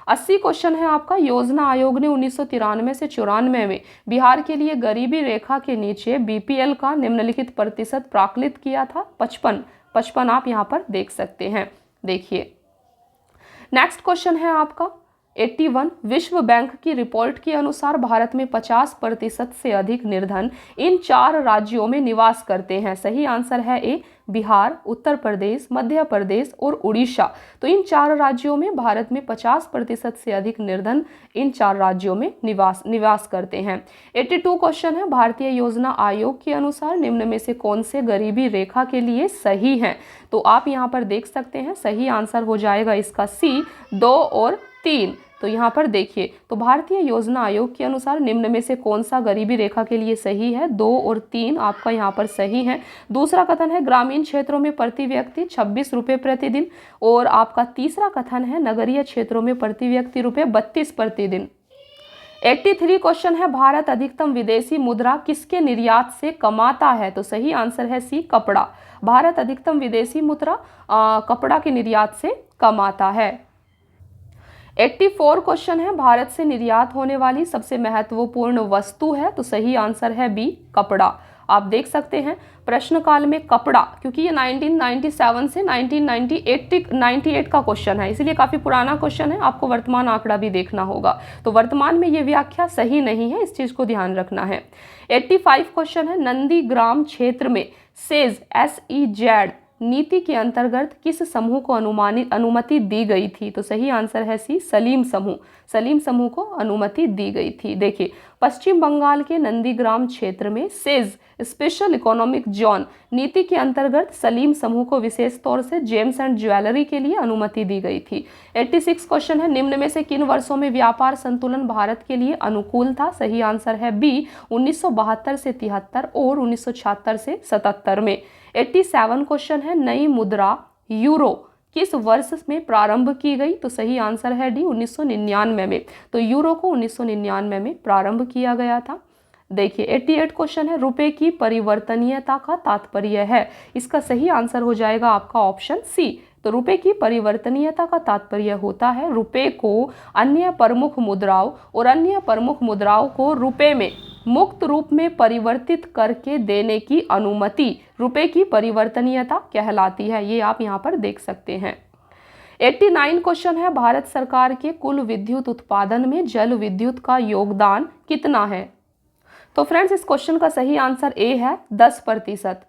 80 क्वेश्चन है आपका, योजना आयोग ने 1993 से 94 में बिहार के लिए गरीबी रेखा के नीचे BPL का निम्नलिखित प्रतिशत प्राकलित किया था। 55 आप यहाँ पर देख सकते हैं। देखिए नेक्स्ट क्वेश्चन है आपका 81, विश्व बैंक की रिपोर्ट के अनुसार भारत में 50% से अधिक निर्धन इन 4 राज्यों में निवास करते हैं। सही आंसर है ए, बिहार, उत्तर प्रदेश, मध्य प्रदेश और उड़ीसा। तो इन 4 राज्यों में भारत में 50% से अधिक निर्धन इन 4 राज्यों में निवास करते हैं। 82 क्वेश्चन है, भारतीय योजना आयोग के अनुसार निम्न में से कौन से गरीबी रेखा के लिए सही है। तो आप यहाँ पर देख सकते हैं, सही आंसर हो जाएगा इसका सी, 2 और 3। तो यहाँ पर देखिए, तो भारतीय योजना आयोग के अनुसार निम्न में से कौन सा गरीबी रेखा के लिए सही है। 2 और 3 आपका यहाँ पर सही है। दूसरा कथन है ग्रामीण क्षेत्रों में प्रति व्यक्ति 26 रुपये प्रतिदिन, और आपका तीसरा कथन है नगरीय क्षेत्रों में प्रति व्यक्ति रुपये 32 प्रतिदिन। 83 क्वेश्चन है, भारत अधिकतम विदेशी मुद्रा किसके निर्यात से कमाता है? तो सही आंसर है सी, कपड़ा। भारत अधिकतम विदेशी मुद्रा कपड़ा के निर्यात से कमाता है। 84 क्वेश्चन है, भारत से निर्यात होने वाली सबसे महत्वपूर्ण वस्तु है? तो सही आंसर है बी, कपड़ा। आप देख सकते हैं प्रश्न काल में कपड़ा, क्योंकि ये 1997 से 1998 का क्वेश्चन है, इसलिए काफी पुराना क्वेश्चन है, आपको वर्तमान आंकड़ा भी देखना होगा। तो वर्तमान में ये व्याख्या सही नहीं है, इस चीज को ध्यान रखना है। 85 क्वेश्चन है, नंदीग्राम क्षेत्र में सेज SEZ नीति के अंतर्गत किस समूह को अनुमति दी गई थी? तो सही आंसर है सी, सलीम समूह। सलीम समूह को अनुमति दी गई थी। देखिए पश्चिम बंगाल के नंदीग्राम क्षेत्र में सेज स्पेशल इकोनॉमिक जोन नीति के अंतर्गत सलीम समूह को विशेष तौर से जेम्स एंड ज्वेलरी के लिए अनुमति दी गई थी। 86 क्वेश्चन है, निम्न में से किन वर्षों में व्यापार संतुलन भारत के लिए अनुकूल था? सही आंसर है बी, 1972 से 73 और 1976 से 77 में। 87 क्वेश्चन है, नई मुद्रा यूरो किस वर्ष में प्रारंभ की गई? तो सही आंसर है डी, 1999 में। तो यूरो को 1999 में प्रारंभ किया गया था। देखिए 88 क्वेश्चन है, रुपए की परिवर्तनीयता का तात्पर्य है? इसका सही आंसर हो जाएगा आपका ऑप्शन सी। तो रुपए की परिवर्तनीयता का तात्पर्य होता है रुपए को अन्य प्रमुख मुद्राओं और अन्य प्रमुख मुद्राओं को रुपए में मुक्त रूप में परिवर्तित करके देने की अनुमति रुपए की परिवर्तनीयता कहलाती है। ये आप यहाँ पर देख सकते हैं। 89 क्वेश्चन है, भारत सरकार के कुल विद्युत उत्पादन में जल विद्युत का योगदान कितना है? तो फ्रेंड्स इस क्वेश्चन का सही आंसर ए है, 10%।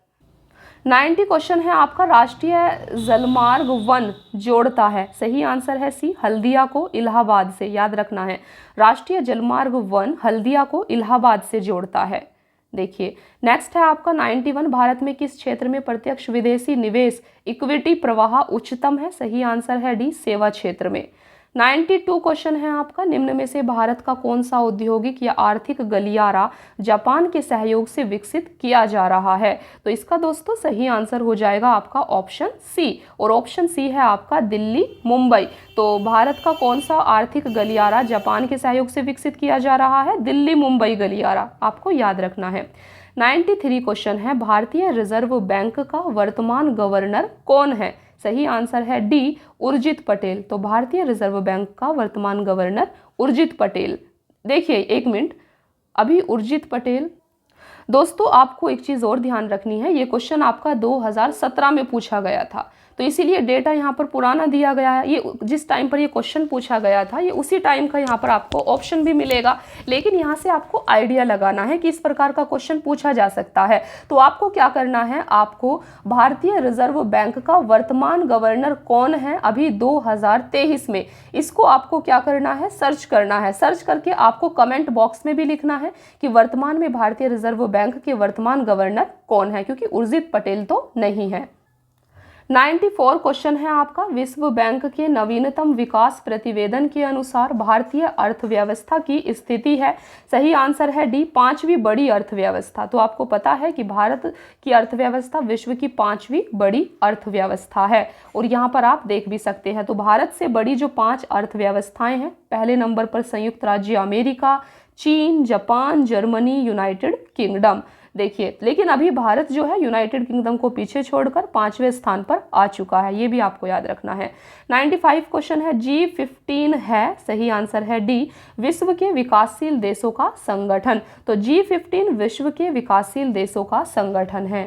90 क्वेश्चन है आपका, राष्ट्रीय जलमार्ग 1 जोड़ता है? सही आंसर है सी, हल्दिया को इलाहाबाद से। याद रखना है, राष्ट्रीय जलमार्ग 1 हल्दिया को इलाहाबाद से जोड़ता है। देखिए नेक्स्ट है आपका 91, भारत में किस क्षेत्र में प्रत्यक्ष विदेशी निवेश इक्विटी प्रवाह उच्चतम है? सही आंसर है डी, सेवा क्षेत्र में। 92 क्वेश्चन है आपका, निम्न में से भारत का कौन सा औद्योगिक या आर्थिक गलियारा जापान के सहयोग से विकसित किया जा रहा है? तो इसका दोस्तों सही आंसर हो जाएगा आपका ऑप्शन सी, और ऑप्शन सी है आपका दिल्ली मुंबई। तो भारत का कौन सा आर्थिक गलियारा जापान के सहयोग से विकसित किया जा रहा है? दिल्ली मुंबई गलियारा, आपको याद रखना है। 93 क्वेश्चन है, भारतीय रिजर्व बैंक का वर्तमान गवर्नर कौन है? सही आंसर है डी, उर्जित पटेल। तो भारतीय रिजर्व बैंक का वर्तमान गवर्नर उर्जित पटेल। देखिए एक मिनट, अभी उर्जित पटेल, दोस्तों आपको एक चीज और ध्यान रखनी है, ये क्वेश्चन आपका 2017 में पूछा गया था, तो इसीलिए डेटा यहाँ पर पुराना दिया गया है। ये जिस टाइम पर ये क्वेश्चन पूछा गया था ये उसी टाइम का यहाँ पर आपको ऑप्शन भी मिलेगा, लेकिन यहाँ से आपको आइडिया लगाना है कि इस प्रकार का क्वेश्चन पूछा जा सकता है। तो आपको क्या करना है, आपको भारतीय रिजर्व बैंक का वर्तमान गवर्नर कौन है अभी 2023 में, इसको आपको क्या करना है, सर्च करना है। सर्च करके आपको कमेंट बॉक्स में भी लिखना है कि वर्तमान में भारतीय रिजर्व बैंक के वर्तमान गवर्नर कौन है, क्योंकि उर्जित पटेल तो नहीं है। 94 क्वेश्चन है आपका, विश्व बैंक के नवीनतम विकास प्रतिवेदन के अनुसार भारतीय अर्थव्यवस्था की स्थिति है? सही आंसर है डी, 5वीं बड़ी अर्थव्यवस्था। तो आपको पता है कि भारत की अर्थव्यवस्था विश्व की 5वीं बड़ी अर्थव्यवस्था है, और यहाँ पर आप देख भी सकते हैं। तो भारत से बड़ी जो 5 अर्थव्यवस्थाएं हैं, पहले नंबर पर संयुक्त राज्य अमेरिका, चीन, जापान, जर्मनी, यूनाइटेड किंगडम। देखिए लेकिन अभी भारत जो है यूनाइटेड किंगडम को पीछे छोड़कर 5वें स्थान पर आ चुका है, ये भी आपको याद रखना है। 95 क्वेश्चन है, G15 है? सही आंसर है डी, विश्व के विकासशील देशों का संगठन। तो G15 विश्व के विकासशील देशों का संगठन है।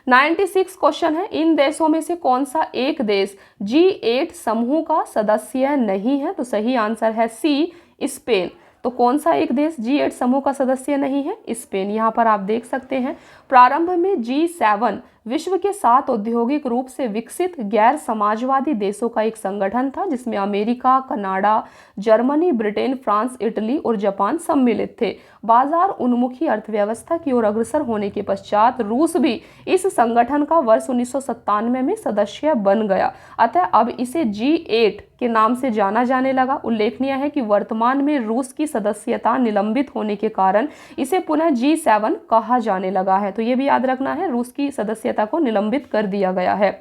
96 क्वेश्चन है, इन देशों में से कौन सा एक देश G8 समूह का सदस्य नहीं है? तो सही आंसर है सी, स्पेन। तो कौन सा एक देश G8 समूह का सदस्य नहीं है? स्पेन। यहाँ पर आप देख सकते हैं प्रारंभ में G7 विश्व के 7 औद्योगिक रूप से विकसित गैर समाजवादी देशों का एक संगठन था, जिसमें America, Canada, Germany, Britain, France, Italy और जापान सम्मिलित थे। बाजार उन्मुखी अर्थव्यवस्था की ओर अग्रसर होने के पश्चात रूस भी इस संगठन का वर्ष 1997 में सदस्य बन गया, अतः अब इसे G8 के नाम से जाना जाने लगा। उल्लेखनीय है कि वर्तमान में रूस की सदस्यता निलंबित होने के कारण इसे पुनः G7 कहा जाने लगा है। तो ये भी याद रखना है, रूस की सदस्यता को निलंबित कर दिया गया है।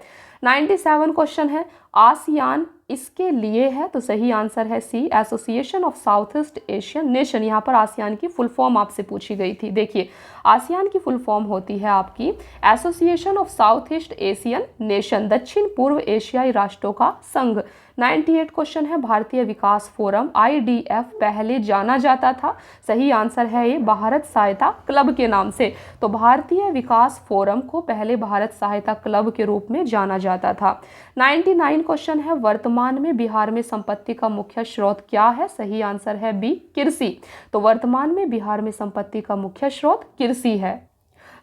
97 क्वेश्चन है, आसियान इसके लिए है, तो सही आंसर है C, association of south east Asian nation. यहाँ पर आसियान की फुल फॉर्म आपसे पूछी गई थी। देखिए आसियान की फुल फॉर्म होती है आपकी association of south east Asian nation, दक्षिण पूर्व एशियाई राष्ट्रों का संघ। 98 क्वेश्चन है, भारतीय विकास फोरम IDF पहले जाना जाता था, सही आंसर है ये भारत सहायता क्लब के नाम से। तो भारतीय विकास फोरम को पहले भारत सहायता क्लब के रूप में जाना जाता था। 99 क्वेश्चन है, वर्तमान में बिहार में संपत्ति का मुख्य स्रोत क्या है, सही आंसर है बी, कृषि। तो वर्तमान में बिहार में संपत्ति का मुख्य स्रोत कृषि है।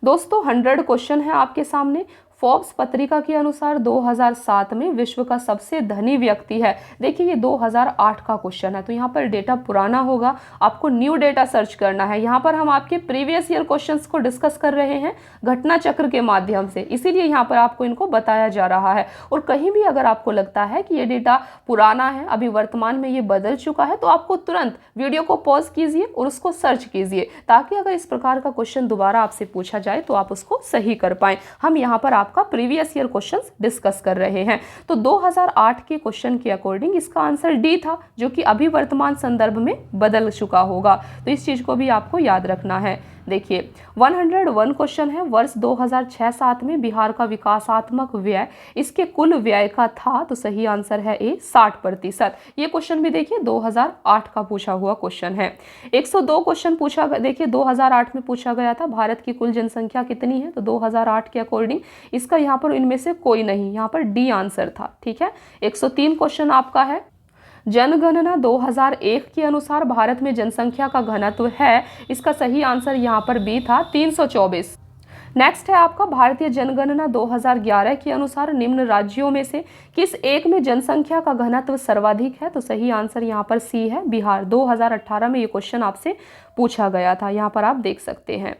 दोस्तों 100 क्वेश्चन है आपके सामने। फोर्ब्स पत्रिका के अनुसार 2007 में विश्व का सबसे धनी व्यक्ति है। देखिए ये 2008 का क्वेश्चन है, तो यहाँ पर डेटा पुराना होगा, आपको न्यू डेटा सर्च करना है। यहाँ पर हम आपके प्रीवियस ईयर क्वेश्चंस को डिस्कस कर रहे हैं घटना चक्र के माध्यम से, इसीलिए यहाँ पर आपको इनको बताया जा रहा है। और कहीं भी अगर आपको लगता है कि ये डेटा पुराना है, अभी वर्तमान में ये बदल चुका है, तो आपको तुरंत वीडियो को पॉज कीजिए और उसको सर्च कीजिए, ताकि अगर इस प्रकार का क्वेश्चन दोबारा आपसे पूछा जाए तो आप उसको सही कर पाएं। हम यहाँ पर आपका प्रीवियस ईयर क्वेश्चंस डिस्कस कर रहे हैं। तो 2008 के क्वेश्चन के अकॉर्डिंग इसका आंसर डी था, जो कि अभी वर्तमान संदर्भ में बदल चुका होगा। तो इस चीज को भी आपको याद रखना है। देखिए 101 क्वेश्चन है, वर्ष 2006-07 में बिहार का विकासात्मक व्यय इसके कुल व्यय का था, तो सही आंसर है ए, 60%। ये क्वेश्चन भी देखिए 2008 का पूछा हुआ क्वेश्चन है। 102 क्वेश्चन पूछा, देखिए 2008 में पूछा गया था भारत की कुल जनसंख्या कितनी है, तो 2008 के अकॉर्डिंग इसका यहाँ पर इनमें से कोई नहीं, यहाँ पर डी आंसर था। ठीक है। 103 क्वेश्चन आपका है, जनगणना 2001 के अनुसार भारत में जनसंख्या का घनत्व है, इसका सही आंसर यहाँ पर बी था, 324। नेक्स्ट है आपका भारतीय जनगणना 2011 के अनुसार निम्न राज्यों में से किस एक में जनसंख्या का घनत्व सर्वाधिक है, तो सही आंसर यहाँ पर सी है, बिहार। 2018 में ये क्वेश्चन आपसे पूछा गया था, यहाँ पर आप देख सकते हैं।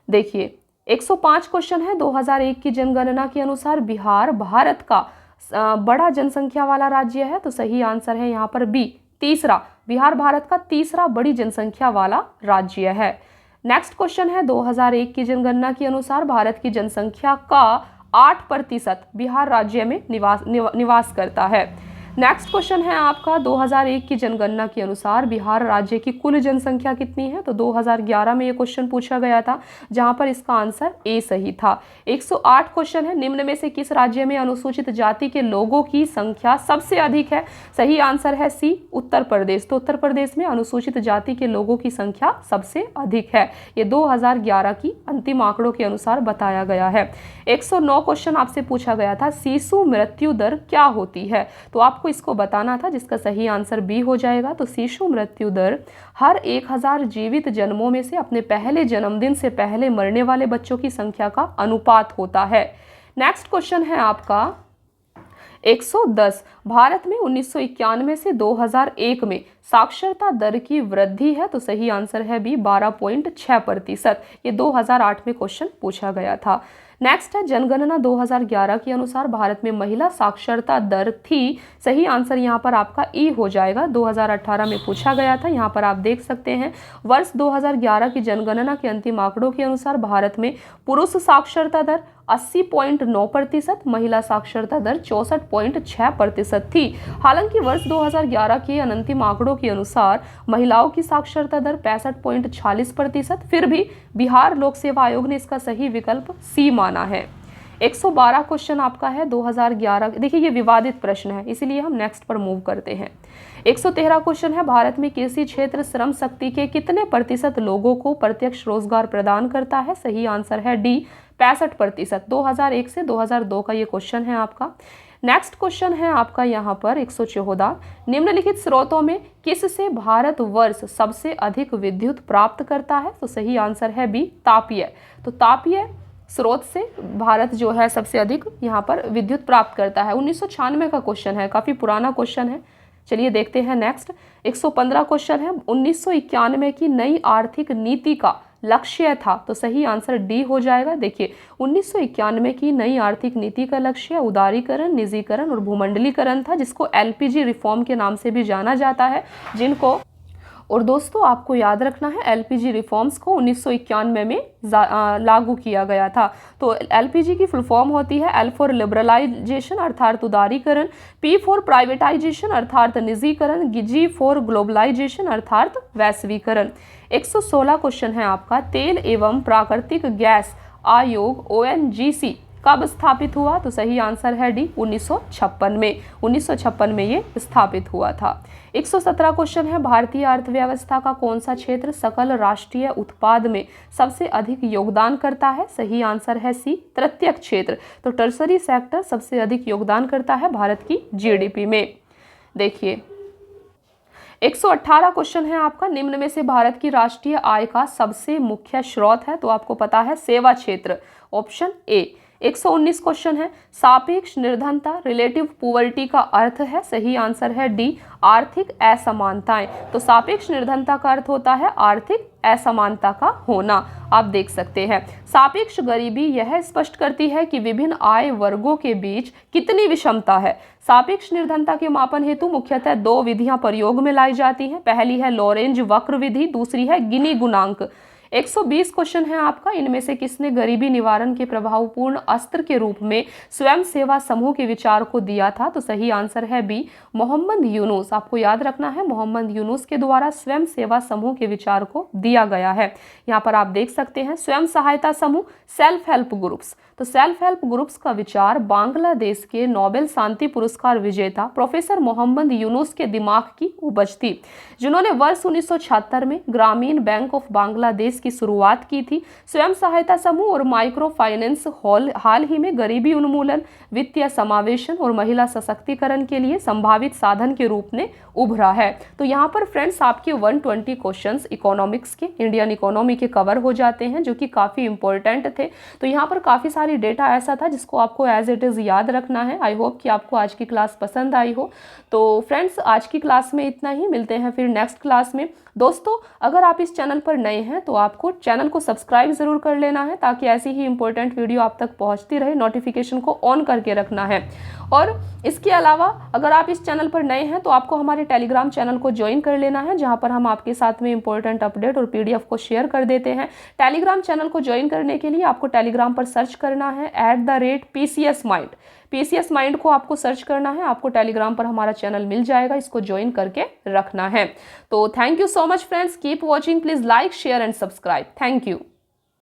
देखिए 105 क्वेश्चन है, 2001 की जनगणना के अनुसार बिहार भारत का बड़ा जनसंख्या वाला राज्य है, तो सही आंसर है यहाँ पर बी, तीसरा। बिहार भारत का तीसरा बड़ी जनसंख्या वाला राज्य है। नेक्स्ट क्वेश्चन है, 2001 की जनगणना के अनुसार भारत की जनसंख्या का 8% बिहार राज्य में निवास करता है। नेक्स्ट क्वेश्चन है आपका, 2001 की जनगणना के अनुसार बिहार राज्य की कुल जनसंख्या कितनी है, तो 2011 में ये क्वेश्चन पूछा गया था, जहां पर इसका आंसर ए सही था। 108 क्वेश्चन है, निम्न में से किस राज्य में अनुसूचित जाति के लोगों की संख्या सबसे अधिक है, सही आंसर है सी, उत्तर प्रदेश। तो उत्तर प्रदेश में अनुसूचित जाति के लोगों की संख्या सबसे अधिक है, ये 2011 की अंतिम आंकड़ों के अनुसार बताया गया है। 109 क्वेश्चन आपसे पूछा गया था, शिशु मृत्यु दर क्या होती है, तो आपको इसको बताना था, जिसका सही आंसर बी हो जाएगा। तो शिशु मृत्यु दर हर 1000 जीवित जन्मों में से अपने पहले जन्मदिन से पहले मरने वाले बच्चों की संख्या का अनुपात होता है। नेक्स्ट क्वेश्चन है आपका 110, भारत में 1991 से 2001 में साक्षरता दर की वृद्धि है, तो सही आंसर है बी, 12.6%। ये 2008 में क्वेश्चन पूछा गया था। नेक्स्ट है, जनगणना 2011 के अनुसार भारत में महिला साक्षरता दर थी, सही आंसर यहाँ पर आपका ई हो जाएगा। 2018 में पूछा गया था, यहाँ पर आप देख सकते हैं। वर्ष 2011 की जनगणना के अंतिम आंकड़ों के अनुसार भारत में पुरुष साक्षरता दर 80.9%, महिला साक्षरता दर 64.6% थी। हालांकि वर्ष 2011 के अंतिम आंकड़ों के अनुसार महिलाओं की साक्षरता दर 65.46%, फिर भी बिहार लोक सेवा आयोग ने इसका सही विकल्प सी माना है। 112 क्वेश्चन आपका है 2011, देखिए ये विवादित प्रश्न है, इसीलिए हम नेक्स्ट पर मूव करते हैं। 113 क्वेश्चन है, भारत में कृषि क्षेत्र श्रम शक्ति के कितने प्रतिशत लोगों को प्रत्यक्ष रोजगार प्रदान करता है, सही आंसर है डी, 65%। 2001 से 2002 का ये क्वेश्चन है आपका। नेक्स्ट क्वेश्चन है आपका यहाँ पर 114, निम्नलिखित स्रोतों में किससे भारत वर्ष सबसे अधिक विद्युत प्राप्त करता है, तो सही आंसर है बी, तापीय। तो तापीय स्रोत से भारत जो है सबसे अधिक यहाँ पर विद्युत प्राप्त करता है। 1996 का क्वेश्चन है, काफी पुराना क्वेश्चन है। चलिए देखते हैं नेक्स्ट। 115 क्वेश्चन है, 1991 की नई आर्थिक नीति का लक्ष्य था, तो सही आंसर डी हो जाएगा। देखिए 1991 की नई आर्थिक नीति का लक्ष्य उदारीकरण, निजीकरण और भूमंडलीकरण था, जिसको LPG रिफॉर्म के नाम से भी जाना जाता है, जिनको और दोस्तों आपको याद रखना है एलपीजी रिफॉर्म्स को 1991 में लागू किया गया था। तो एलपीजी की फुल फॉर्म होती है एल फॉर लिबरलाइजेशन अर्थात उदारीकरण, पी फॉर प्राइवेटाइजेशन अर्थात निजीकरण, जी फॉर ग्लोबलाइजेशन अर्थात वैश्वीकरण। 116 क्वेश्चन है आपका। तेल एवं प्राकृतिक गैस आयोग ओएनजीसी कब स्थापित हुआ? तो सही आंसर है डी 1956 में। 1956 में ये स्थापित हुआ था। 117 क्वेश्चन है। भारतीय अर्थव्यवस्था का कौन सा क्षेत्र सकल राष्ट्रीय उत्पाद में सबसे अधिक योगदान करता है? सही आंसर है सी तृतीयक क्षेत्र। तो टर्सरी सेक्टर सबसे अधिक योगदान करता है भारत की जीडीपी में। देखिए 118 क्वेश्चन है आपका। निम्न में से भारत की राष्ट्रीय आय का सबसे मुख्य स्रोत है? तो आपको पता है सेवा क्षेत्र, ऑप्शन ए। 119 क्वेश्चन है। सापेक्ष निर्धनता रिलेटिव पुअर्टी का अर्थ है? सही आंसर है डी आर्थिक असमानताएं। तो सापेक्ष निर्धनता का अर्थ होता है आर्थिक असमानता का होना। आप देख सकते हैं सापेक्ष गरीबी यह स्पष्ट करती है कि विभिन्न आय वर्गों के बीच कितनी विषमता है। सापेक्ष निर्धनता के मापन हेतु मुख्यतः दो विधियां प्रयोग में लाई जाती हैं। पहली है लॉरेंज वक्र विधि, दूसरी है गिनी गुणांक। 120 क्वेश्चन है आपका। इनमें से किसने गरीबी निवारण के प्रभावपूर्ण अस्त्र के रूप में स्वयं सेवा समूह के विचार को दिया था? तो सही आंसर है बी मोहम्मद यूनुस। आपको याद रखना है मोहम्मद यूनुस के द्वारा स्वयं सेवा समूह के विचार को दिया गया है। यहाँ पर आप देख सकते हैं स्वयं सहायता समूह, सेल्फ हेल्प ग्रुप्स। तो सेल्फ हेल्प ग्रुप्स का विचार बांग्लादेश के नोबेल शांति पुरस्कार विजेता प्रोफेसर मोहम्मद यूनुस के दिमाग की उपज थी, जिन्होंने वर्ष 1976 में ग्रामीण बैंक ऑफ बांग्लादेश की शुरुआत की थी। स्वयं सहायता समूह और माइक्रो फाइनेंस हाल ही में गरीबी उन्मूलन, वित्तीय समावेशन और महिला सशक्तिकरण के लिए संभावित साधन के रूप में उभरा है। तो यहाँ पर फ्रेंड्स आपके 120 क्वेश्चंस इकोनॉमिक्स के, इंडियन इकोनॉमी के कवर हो जाते हैं, जो कि काफ़ी इंपॉर्टेंट थे। तो यहाँ पर काफ़ी सारी डेटा ऐसा था जिसको आपको एज इट इज़ याद रखना है। आई होप कि आपको आज की क्लास पसंद आई हो। तो फ्रेंड्स आज की क्लास में इतना ही, मिलते हैं फिर नेक्स्ट क्लास में। दोस्तों अगर आप इस चैनल पर नए हैं तो आपको चैनल को सब्सक्राइब ज़रूर कर लेना है, ताकि ऐसी ही इंपॉर्टेंट वीडियो आप तक पहुंचती रहे। नोटिफिकेशन को ऑन करके रखना है। और इसके अलावा अगर आप इस चैनल पर नए हैं तो आपको हमारे टेलीग्राम चैनल को ज्वाइन कर लेना है, जहां पर हम आपके साथ में इंपॉर्टेंट अपडेट और पीडीएफ को शेयर कर देते हैं। टेलीग्राम चैनल को ज्वाइन करने के लिए आपको टेलीग्राम पर सर्च करना है @PCS Mind। PCS Mind को आपको सर्च करना है, आपको टेलीग्राम पर हमारा चैनल मिल जाएगा, इसको ज्वाइन करके रखना है। तो thank you so much friends, keep watching, please like share and subscribe. Thank you.